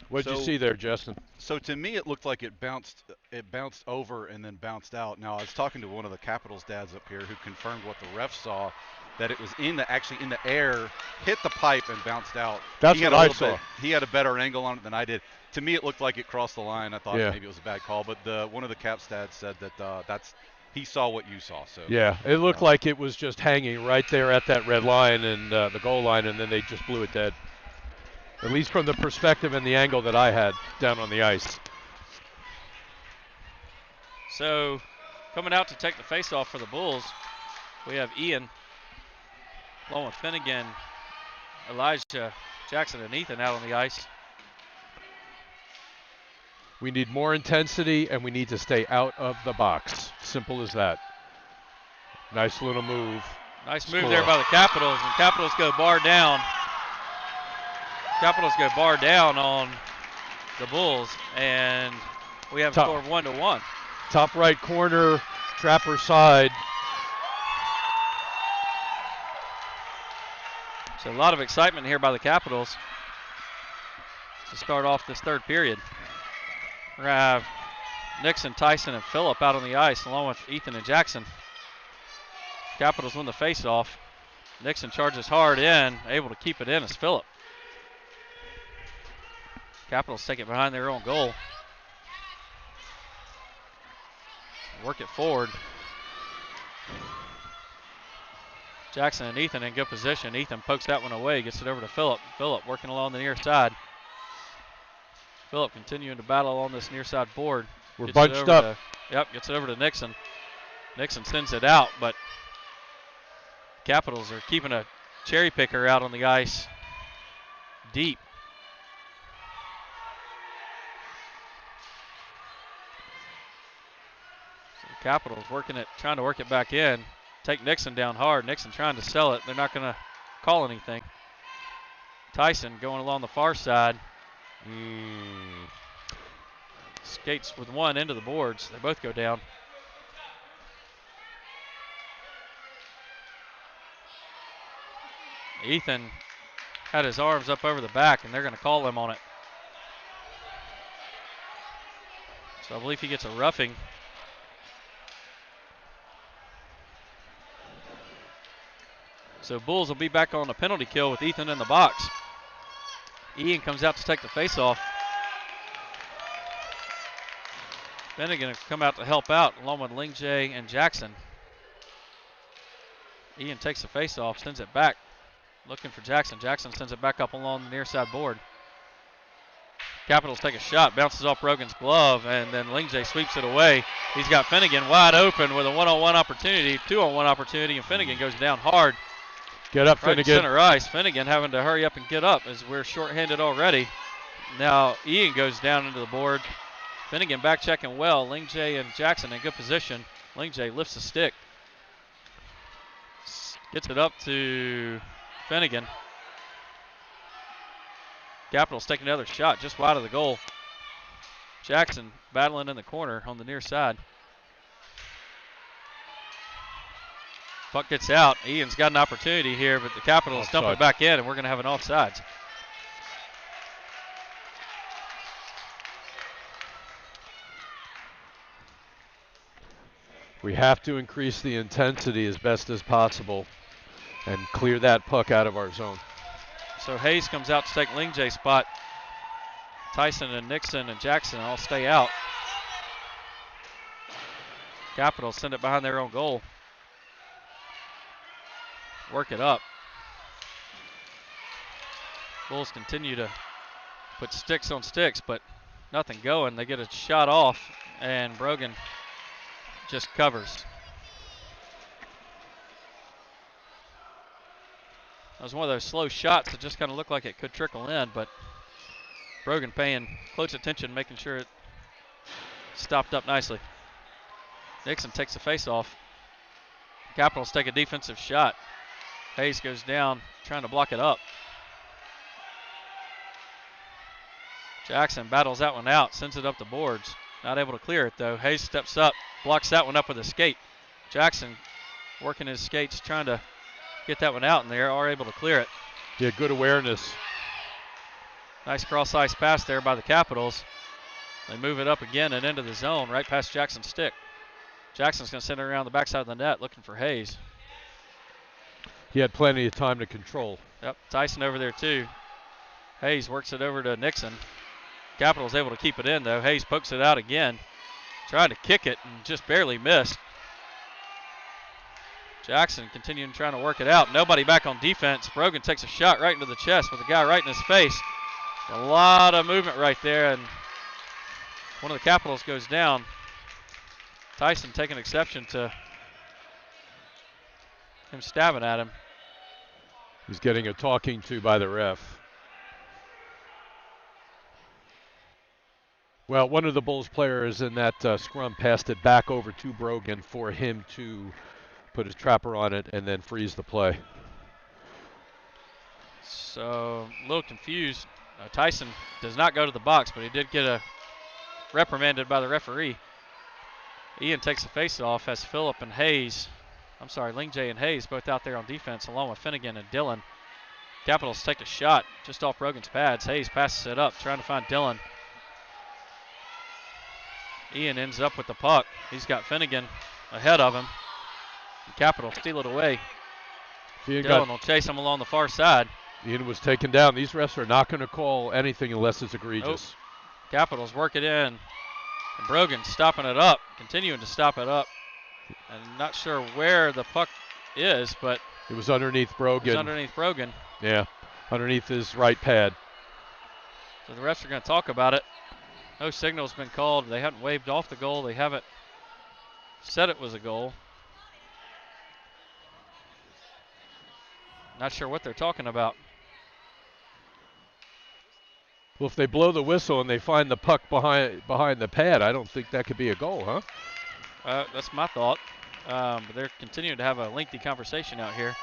What did you see there, Justin? So to me, it looked like it bounced over and then bounced out. Now I was talking to one of the Capitals dads up here who confirmed what the ref saw. that it was actually in the air, hit the pipe and bounced out. That's what I saw. He had a better angle on it than I did. To me, it looked like it crossed the line. I thought maybe it was a bad call, but one of the cap stats said that he saw what you saw. So yeah, it looked like it was just hanging right there at that red line and the goal line, and then they just blew it dead. At least from the perspective and the angle that I had down on the ice. So coming out to take the face-off for the Bulls, we have Ian, along with Finnegan, Elijah, Jackson, and Ethan out on the ice. We need more intensity, and we need to stay out of the box. Simple as that. Nice little move. Nice move there by the Capitals, and Capitals go bar down. Capitals go bar down on the Bulls, and we have a score of 1-1. Top right corner, Trapper side. So a lot of excitement here by the Capitals to start off this third period. We're going to have Nixon, Tyson, and Phillip out on the ice along with Ethan and Jackson. Capitals win the face-off. Nixon charges hard in, able to keep it in as Phillip. Capitals take it behind their own goal. Work it forward. Jackson and Ethan in good position. Ethan pokes that one away, gets it over to Phillip. Phillip working along the near side. Phillip continuing to battle on this near side board. We're bunched up. Gets it over to Nixon. Nixon sends it out, but Capitals are keeping a cherry picker out on the ice deep. So the Capitals working it, trying to work it back in. Take Nixon down hard. Nixon trying to sell it. They're not going to call anything. Tyson going along the far side. Skates with one into the boards. They both go down. Ethan had his arms up over the back, and they're going to call him on it. So I believe he gets a roughing. So Bulls will be back on a penalty kill with Ethan in the box. Ian comes out to take the face-off. Finnegan will come out to help out along with Lingjay and Jackson. Ian takes the face-off, sends it back. Looking for Jackson. Jackson sends it back up along the near side board. Capitals take a shot, bounces off Brogan's glove, and then Lingjay sweeps it away. He's got Finnegan wide open with a one-on-one opportunity, two-on-one opportunity, and Finnegan goes down hard. Get up, right Finnegan. Center ice. Finnegan having to hurry up and get up as we're shorthanded already. Now Ian goes down into the board. Finnegan back checking well. Lingjay and Jackson in good position. Lingjay lifts the stick. Gets it up to Finnegan. Capitals take another shot just wide of the goal. Jackson battling in the corner on the near side. Puck gets out. Ian's got an opportunity here, but the Capitals dump it back in, and we're going to have an offsides. We have to increase the intensity as best as possible and clear that puck out of our zone. So Hayes comes out to take Lingjay's spot. Tyson and Nixon and Jackson all stay out. Capitals send it behind their own goal. Work it up. Bulls continue to put sticks on sticks, but nothing going. They get a shot off, and Brogan just covers. That was one of those slow shots that just kind of looked like it could trickle in, but Brogan paying close attention, making sure it stopped up nicely. Nixon takes the face off. Capitals take a defensive shot. Hayes goes down, trying to block it up. Jackson battles that one out, sends it up the boards. Not able to clear it, though. Hayes steps up, blocks that one up with a skate. Jackson working his skates, trying to get that one out, and they are able to clear it. Yeah, good awareness. Nice cross-ice pass there by the Capitals. They move it up again and into the zone, right past Jackson's stick. Jackson's going to send it around the backside of the net, looking for Hayes. He had plenty of time to control. Yep, Tyson over there too. Hayes works it over to Nixon. Capitals able to keep it in though. Hayes pokes it out again. Trying to kick it and just barely missed. Jackson continuing trying to work it out. Nobody back on defense. Brogan takes a shot right into the chest with a guy right in his face. A lot of movement right there, and one of the Capitals goes down. Tyson taking exception to him stabbing at him. He's getting a talking to by the ref. Well, one of the Bulls players in that scrum passed it back over to Brogan for him to put his trapper on it and then freeze the play. So, a little confused. Tyson does not go to the box, but he did get a reprimanded by the referee. Ian takes the face off as Phillip and Hayes, Lingjay and Hayes both out there on defense along with Finnegan and Dillon. Capitals take a shot just off Brogan's pads. Hayes passes it up, trying to find Dillon. Ian ends up with the puck. He's got Finnegan ahead of him. The Capitals steal it away. Dillon will chase him along the far side. Ian was taken down. These refs are not going to call anything unless it's egregious. Nope. Capitals work it in. And Brogan stopping it up, continuing to stop it up. I'm not sure where the puck is, but it was underneath Brogan. Yeah, underneath his right pad. So the refs are going to talk about it. No signal's been called. They haven't waved off the goal. They haven't said it was a goal. Not sure what they're talking about. Well, if they blow the whistle and they find the puck behind the pad, I don't think that could be a goal, huh? That's my thought. But they're continuing to have a lengthy conversation out here.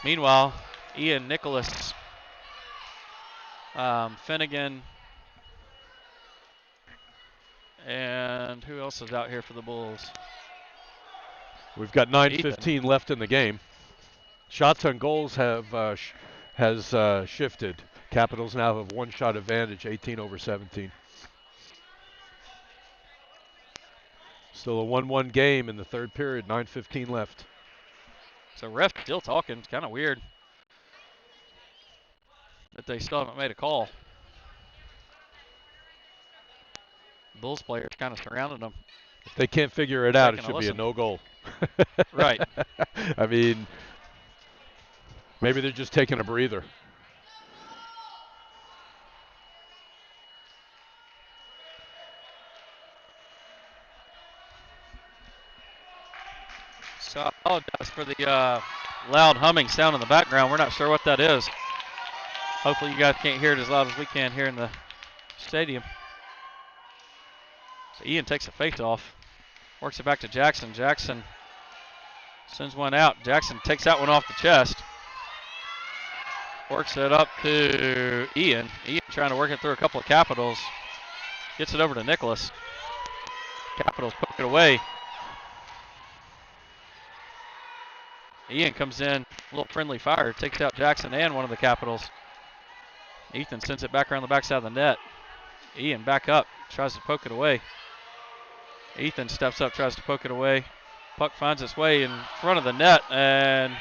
Meanwhile, Ian, Nicholas, Finnegan, and who else is out here for the Bulls? We've got 9:15 left in the game. Shots on goals has shifted. Capitals now have one shot advantage, 18-17. Still a 1-1 game in the third period, 9:15 left. So ref still talking. It's kind of weird that they still haven't made a call. Bulls players kind of surrounded them. If they can't figure it out, it should be a no goal. Right. I mean, maybe they're just taking a breather. So I apologize for the loud humming sound in the background. We're not sure what that is. Hopefully you guys can't hear it as loud as we can here in the stadium. So Ian takes a face off, works it back to Jackson. Jackson sends one out. Jackson takes that one off the chest. Works it up to Ian. Ian trying to work it through a couple of Capitals. Gets it over to Nicholas. Capitals poke it away. Ian comes in, a little friendly fire, takes out Jackson and one of the Capitals. Ethan sends it back around the backside of the net. Ian back up, tries to poke it away. Ethan steps up, tries to poke it away. Puck finds its way in front of the net, and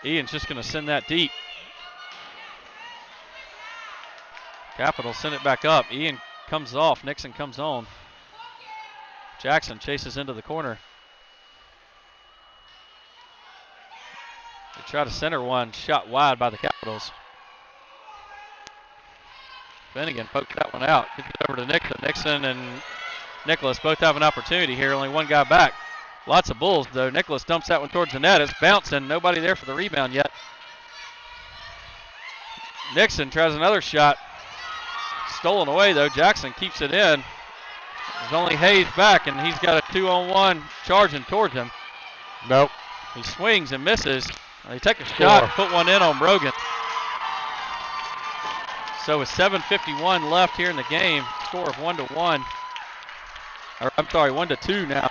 Ian's just going to send that deep. Capitals send it back up. Ian comes off, Nixon comes on. Jackson chases into the corner. They try to center one, shot wide by the Capitals. Finnegan poked that one out. Gets it over to Nixon. Nixon and Nicholas both have an opportunity here. Only one guy back. Lots of Bulls, though. Nicholas dumps that one towards the net. It's bouncing. Nobody there for the rebound yet. Nixon tries another shot. Stolen away, though. Jackson keeps it in. There's only Hayes back, and he's got a 2-on-1 charging towards him. Nope. He swings and misses. They take a shot, put one in on Brogan. So with 7:51 left here in the game, score of 1-1. Or I'm sorry, 1-2 now.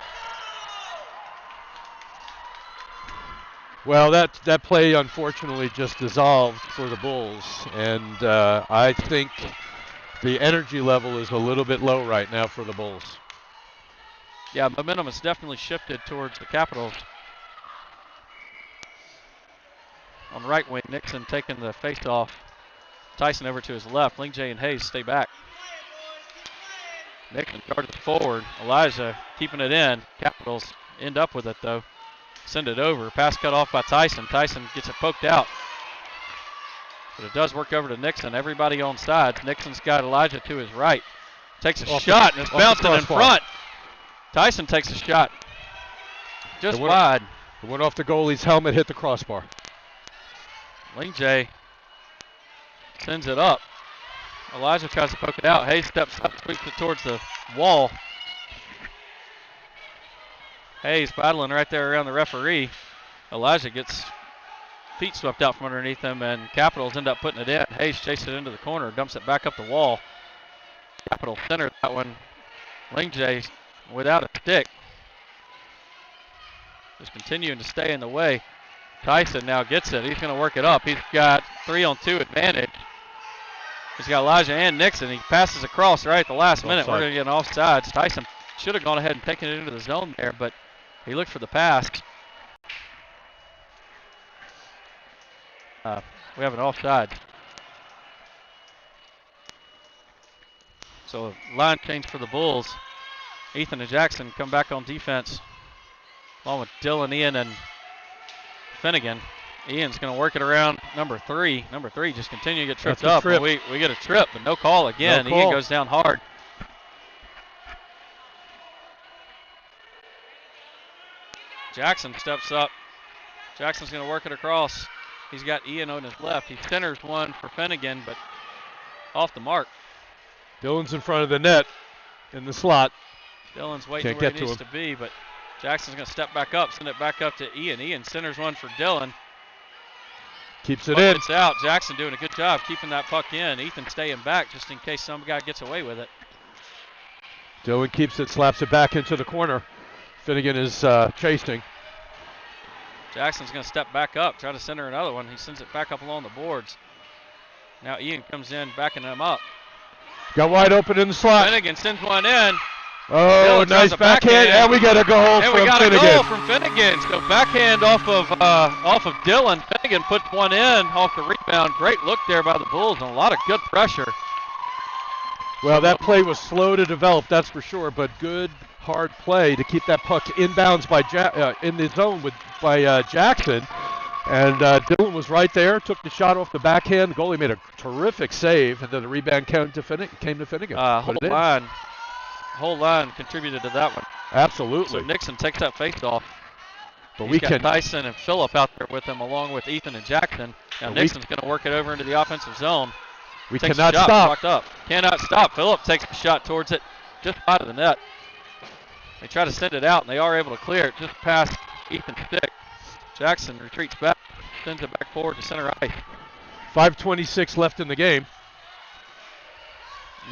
Well, that play unfortunately just dissolved for the Bulls, and I think the energy level is a little bit low right now for the Bulls. Yeah, momentum has definitely shifted towards the Capitals. on the right wing. Nixon taking the face-off. Tyson over to his left. Ling J and Hayes stay back. Nixon charges forward. Elijah keeping it in. Capitals end up with it, though. Send it over. Pass cut off by Tyson. Tyson gets it poked out. But it does work over to Nixon. Everybody on sides. Nixon's got Elijah to his right. Takes a shot, and it's bouncing in front. Tyson takes a shot. Just wide. It went off the goalie's helmet, hit the crossbar. Ling J sends it up. Elijah tries to poke it out. Hayes steps up, sweeps it towards the wall. Hayes battling right there around the referee. Elijah gets feet swept out from underneath him, and Capitals end up putting it in. Hayes chases it into the corner, dumps it back up the wall. Capital center that one. Ling J without a stick. Just continuing to stay in the way. Tyson now gets it. He's going to work it up. He's got 3-on-2 advantage. He's got Elijah and Nixon. He passes across right at the last minute. We're going to get an offsides. Tyson should have gone ahead and taken it into the zone there, but he looked for the pass. We have an offside. So a line change for the Bulls. Ethan and Jackson come back on defense, along with Dylan, Ian, and Finnegan. Ian's going to work it around number 3. Number 3 just continue to get tripped up. Trip. We get a trip, but no call again. No call. Ian goes down hard. Jackson steps up. Jackson's going to work it across. He's got Ian on his left. He centers one for Finnegan, but off the mark. Dylan's in front of the net in the slot. Dylan's waiting where he needs to be, but Jackson's going to step back up, send it back up to Ian. Ian centers one for Dylan. Keeps it in. It's out. Jackson doing a good job keeping that puck in. Ethan staying back just in case some guy gets away with it. Dylan keeps it, slaps it back into the corner. Finnegan is chasing. Jackson's going to step back up, try to center another one. He sends it back up along the boards. Now Ian comes in, backing him up. Got wide open in the slot. Finnegan sends one in. Oh, nice backhand, and we got a goal from Finnegan. And we got a goal from Finnegan. So backhand off of Dylan. Finnegan puts one in off the rebound. Great look there by the Bulls, and a lot of good pressure. Well, that play was slow to develop, that's for sure, but good, hard play to keep that puck inbounds by in the zone by Jackson. And Dylan was right there, took the shot off the backhand. The goalie made a terrific save, and then the rebound came to Finnegan. Whole line contributed to that one. Absolutely. So Nixon takes that face-off. But He's got Tyson and Phillip out there with him, along with Ethan and Jackson. Now Nixon's going to work it over into the offensive zone. We cannot stop. Up. Cannot stop. Phillip takes a shot towards it, just out of the net. They try to send it out, and they are able to clear it just past Ethan's stick. Jackson retreats back, sends it back forward to center ice. 5:26 left in the game.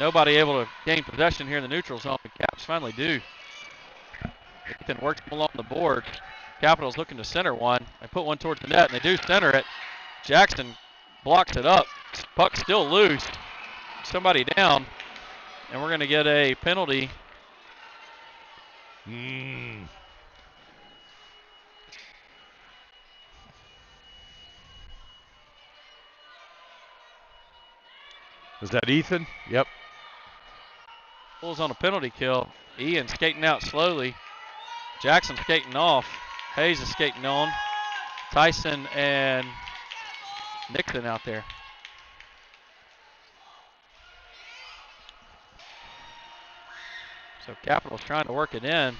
Nobody able to gain possession here in the neutral zone. The Caps finally do. Ethan works along the board. Capitals looking to center one. They put one towards the net, and they do center it. Jackson blocks it up. Puck still loose. Somebody down, and we're going to get a penalty. Is that Ethan? Yep. Bulls on a penalty kill. Ian skating out slowly. Jackson skating off. Hayes is skating on. Tyson and Nixon out there. So Capitals trying to work it in.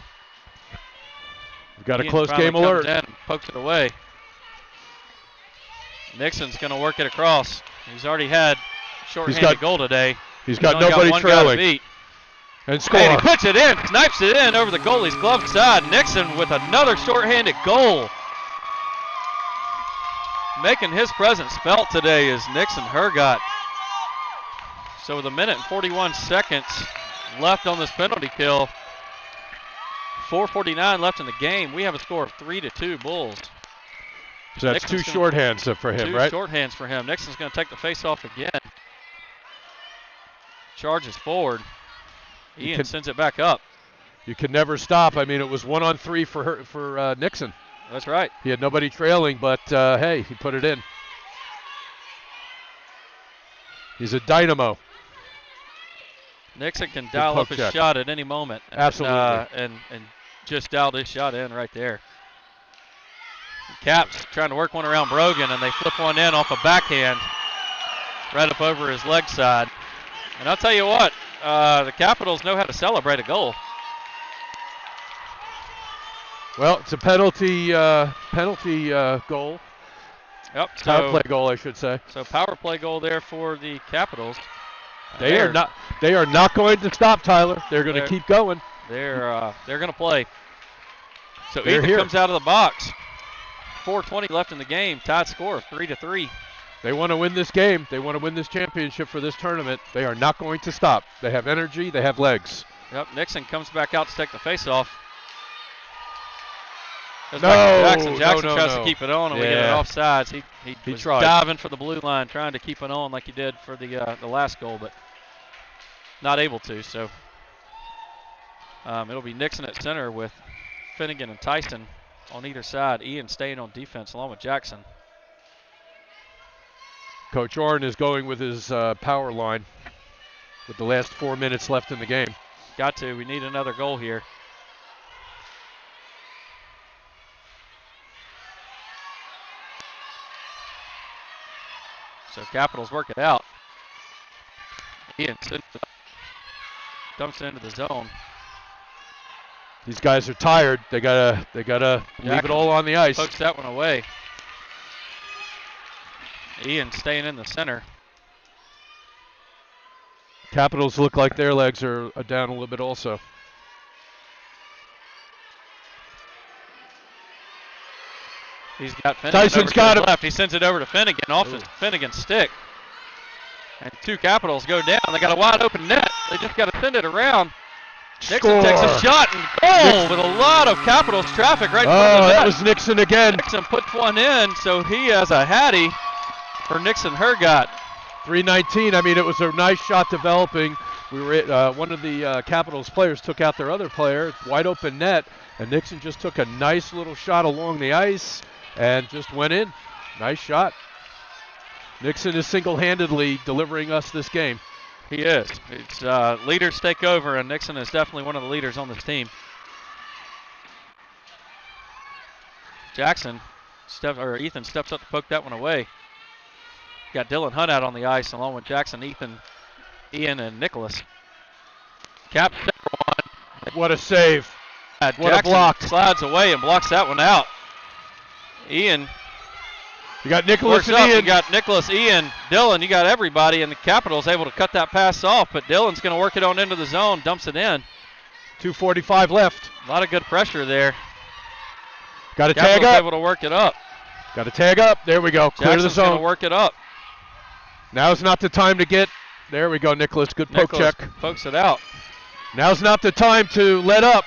We've got a close game alert. Pokes it away. Nixon's going to work it across. He's already had short-handed goal today. He's got nobody trailing. And score. And he puts it in, snipes it in over the goalie's glove side. Nixon with another short-handed goal. Making his presence felt today is Nixon Hergott. So with 1 minute and 41 seconds left on this penalty kill, 4:49 left in the game, we have a score of 3-2 Bulls. So that's two shorthands for him, right? Two shorthands for him. Nixon's going to take the face-off again. Charges forward. Ian sends it back up. You can never stop. I mean, it was 1-on-3 for Nixon. That's right. He had nobody trailing, but hey, he put it in. He's a dynamo. Nixon can dial up his shot at any moment. Absolutely. And just dialed his shot in right there. Caps trying to work one around Brogan, and they flip one in off a backhand right up over his leg side. And I'll tell you what, the Capitals know how to celebrate a goal. Well, it's a penalty goal. Yep. Power play goal, I should say. So power play goal there for the Capitals. They are not going to stop, Tyler. They're going to keep going. They're going to play. So Ethan comes out of the box. 4:20 left in the game. Tied score of 3-3. They want to win this game. They want to win this championship for this tournament. They are not going to stop. They have energy. They have legs. Yep. Nixon comes back out to take the faceoff. Jackson tries to keep it on, and we get it offsides. He was tried. diving for the blue line, trying to keep it on like he did for the last goal, but not able to. So it'll be Nixon at center with Finnegan and Tyson on either side. Ian staying on defense along with Jackson. Coach Orrin is going with his power line with the last 4 minutes left in the game. Got to. We need another goal here. So Capitals work it out. Ian dumps it into the zone. These guys are tired. They gotta leave it all on the ice. Pokes that one away. Ian staying in the center. Capitals look like their legs are down a little bit also. He's got Finnegan Tyson's got him. left. He sends it over to Finnegan off his Finnegan's stick. And two Capitals go down. They got a wide open net. They just got to send it around. Nixon takes a shot and goal with a lot of Capitals traffic right in front of the net. That was Nixon again. Nixon puts one in, so he has a hattie for Nixon Hergott. 3:19. I mean, it was a nice shot developing. We were one of the Capitals players took out their other player, wide open net, and Nixon just took a nice little shot along the ice and just went in. Nice shot. Nixon is single-handedly delivering us this game. He is. It's leaders take over, and Nixon is definitely one of the leaders on this team. Ethan steps up to poke that one away. Got Dylan Hunt out on the ice along with Jackson, Ethan, Ian, and Nicholas. Cap one. What a save. What Jackson a block. Slides away and blocks that one out. Ian. You got Nicholas and Ian. Ian. You got Nicholas, Ian, Dylan. You got everybody, and the Capitals able to cut that pass off, but Dylan's going to work it on into the zone, dumps it in. 2:45 left. A lot of good pressure there. Got to tag up. Able to work it up. Got to tag up. There we go. Clear the zone. Going to work it up. Now's not the time to get. There we go, Nicholas. Good poke check. Pokes it out. Now's not the time to let up.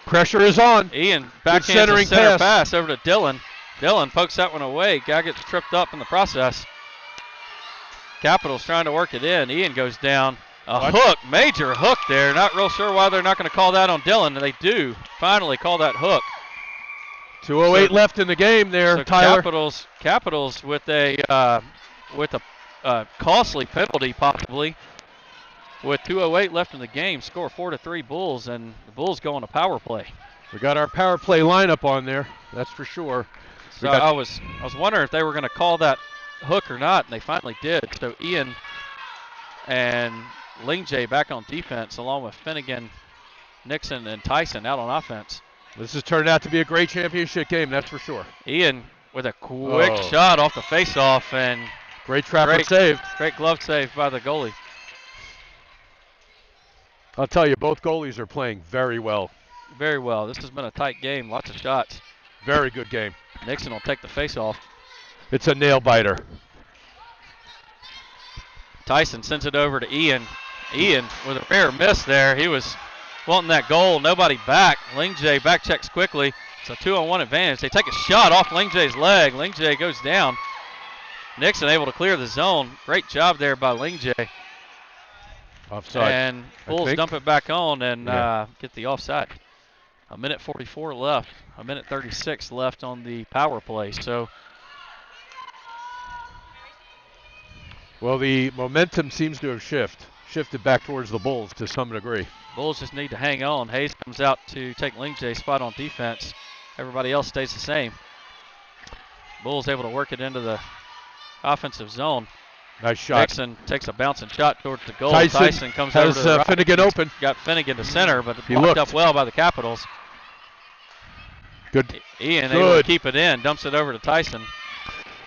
Pressure is on. Ian backhands a center pass over to Dylan. Dylan pokes that one away. Guy gets tripped up in the process. Capitals trying to work it in. Ian goes down. Hook, major hook there. Not real sure why they're not going to call that on Dylan, and they do finally call that hook. 2:08 left in the game there, so Tyler. Capitals with a costly penalty possibly. With 2:08 left in the game, score 4-3 Bulls, and the Bulls go on a power play. We got our power play lineup on there, that's for sure. So I was wondering if they were going to call that hook or not, and they finally did. So Ian and Lingjay back on defense, along with Finnegan, Nixon, and Tyson out on offense. This has turned out to be a great championship game, that's for sure. Ian with a quick shot off the faceoff, and great save. Great glove save by the goalie. I'll tell you, both goalies are playing very well. Very well. This has been a tight game. Lots of shots. Very good game. Nixon will take the face-off. It's a nail-biter. Tyson sends it over to Ian. Ian with a rare miss there. He was wanting that goal. Nobody back. Lingjay back checks quickly. It's a 2-on-1 advantage. They take a shot off Lingjay's leg. Lingjay goes down. Nixon able to clear the zone. Great job there by Lingjay. Offside. And Bulls dump it back on and get the offside. 1:44 left. 1:36 left on the power play. So Well, the momentum seems to have shifted back towards the Bulls to some degree. Bulls just need to hang on. Hayes comes out to take Lingjay's spot on defense. Everybody else stays the same. Bulls able to work it into the offensive zone. Nice shot. Nixon takes a bouncing shot towards the goal. Tyson comes has over to the right. Finnegan open. Got Finnegan to center, but He blocked looked up well by the Capitals. Good. Ian able to keep it in, dumps it over to Tyson.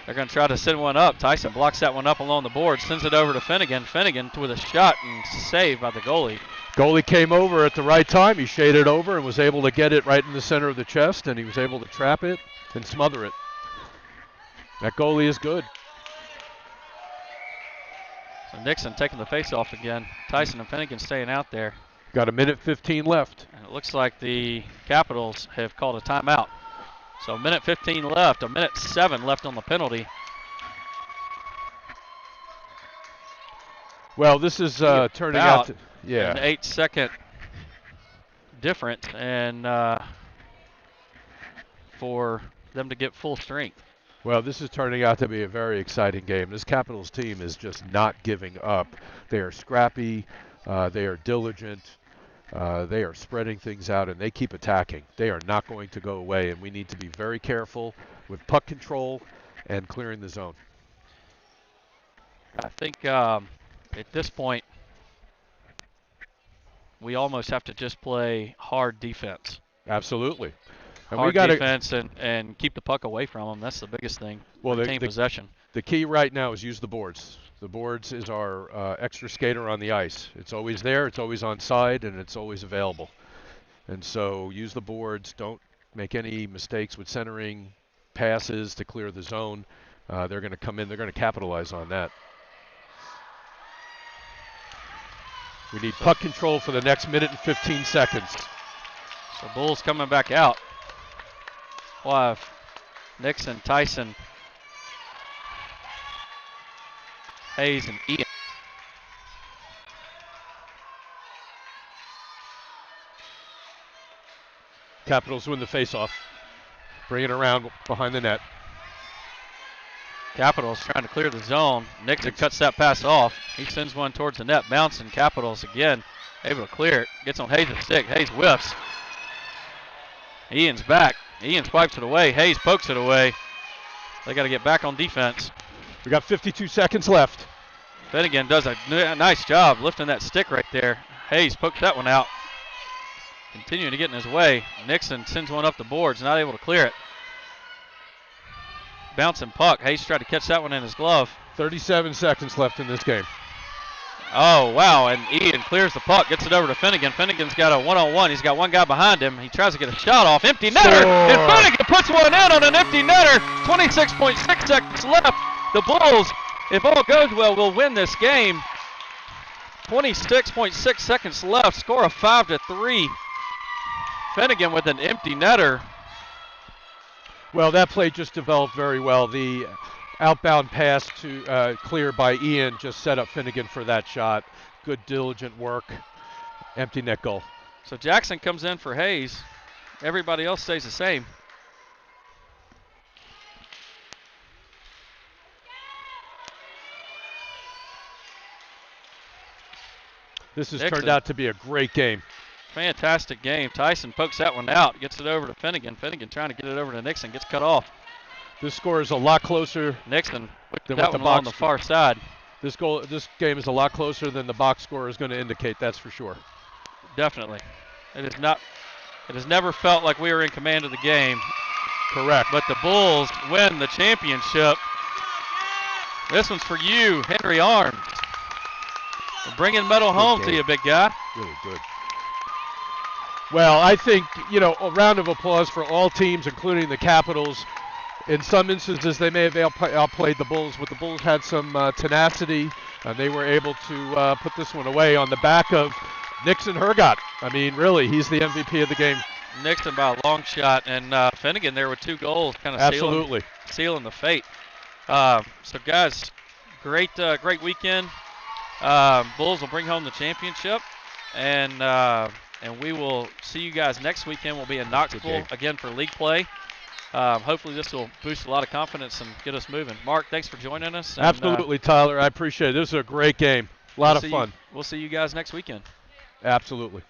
They're going to try to send one up. Tyson blocks that one up along the board, sends it over to Finnegan. Finnegan with a shot and saved by the goalie. Goalie came over at the right time. He shaded over and was able to get it right in the center of the chest, and he was able to trap it and smother it. That goalie is good. So Nixon taking the face-off again. Tyson and Finnegan staying out there. Got a minute 15 left. And it looks like the Capitals have called a timeout. So a minute 15 left, a minute 7 left on the penalty. Well, this is turning out to, an 8-second difference, and for them to get full strength. Well, this is turning out to be a very exciting game. This Capitals team is just not giving up. They are scrappy, they are diligent, they are spreading things out, and they keep attacking. They are not going to go away, and we need to be very careful with puck control and clearing the zone. I think at this point, we almost have to just play hard defense. Absolutely. And hard we gotta, defense and keep the puck away from them. That's the biggest thing. Well, retain possession. The key right now is use the boards. The boards is our extra skater on the ice. It's always there, it's always on side, and it's always available. And so use the boards. Don't make any mistakes with centering passes to clear the zone. They're going to come in. They're going to capitalize on that. We need puck control for the next minute and 15 seconds. So Bulls coming back out. We'll have Nixon, Tyson, Hayes, and Ian. Capitals win the faceoff. Bring it around behind the net. Capitals trying to clear the zone. Nixon cuts that pass off. He sends one towards the net, bouncing. Capitals again able to clear it. Gets on Hayes' stick. Hayes whiffs. Ian's back. Ian swipes it away. Hayes pokes it away. They got to get back on defense. We got 52 seconds left. Finnegan does a nice job lifting that stick right there. Hayes pokes that one out. Continuing to get in his way. Nixon sends one up the boards, not able to clear it. Bouncing puck. Hayes tried to catch that one in his glove. 37 seconds left in this game. Oh, wow, and Ian clears the puck, gets it over to Finnegan. Finnegan's got a one-on-one. He's got one guy behind him. He tries to get a shot off. Empty netter, and Finnegan puts one in on an empty netter. 26.6 seconds left. The Bulls, if all goes well, will win this game. 26.6 seconds left. Score of 5-3. Finnegan with an empty netter. Well, that play just developed very well. The outbound pass to clear by Ian just set up Finnegan for that shot. Good diligent work. Empty net goal. So Jackson comes in for Hayes. Everybody else stays the same. This has turned out to be a great game. Fantastic game. Tyson pokes that one out, gets it over to Finnegan. Finnegan trying to get it over to Nixon, gets cut off. This score is a lot closer. Nixon than that one on the far side. This game is a lot closer than the box score is going to indicate. That's for sure. Definitely. It has never felt like we were in command of the game. Correct. But the Bulls win the championship. This one's for you, Henry Arms. We're bringing medal home to you, big guy. Really good. Well, I think, a round of applause for all teams, including the Capitals. In some instances, they may have outplayed the Bulls, but the Bulls had some tenacity, and they were able to put this one away on the back of Nixon Hergott. I mean, really, he's the MVP of the game. Nixon by a long shot, and Finnegan there with 2 goals, kind of sealing the fate. So, guys, great weekend. Bulls will bring home the championship, and we will see you guys next weekend. We'll be in Knoxville again for league play. hopefully this will boost a lot of confidence and get us moving. Mark, thanks for joining us. And, Absolutely, Tyler. I appreciate it. This is a great game. A lot of fun. We'll see you guys next weekend. Absolutely.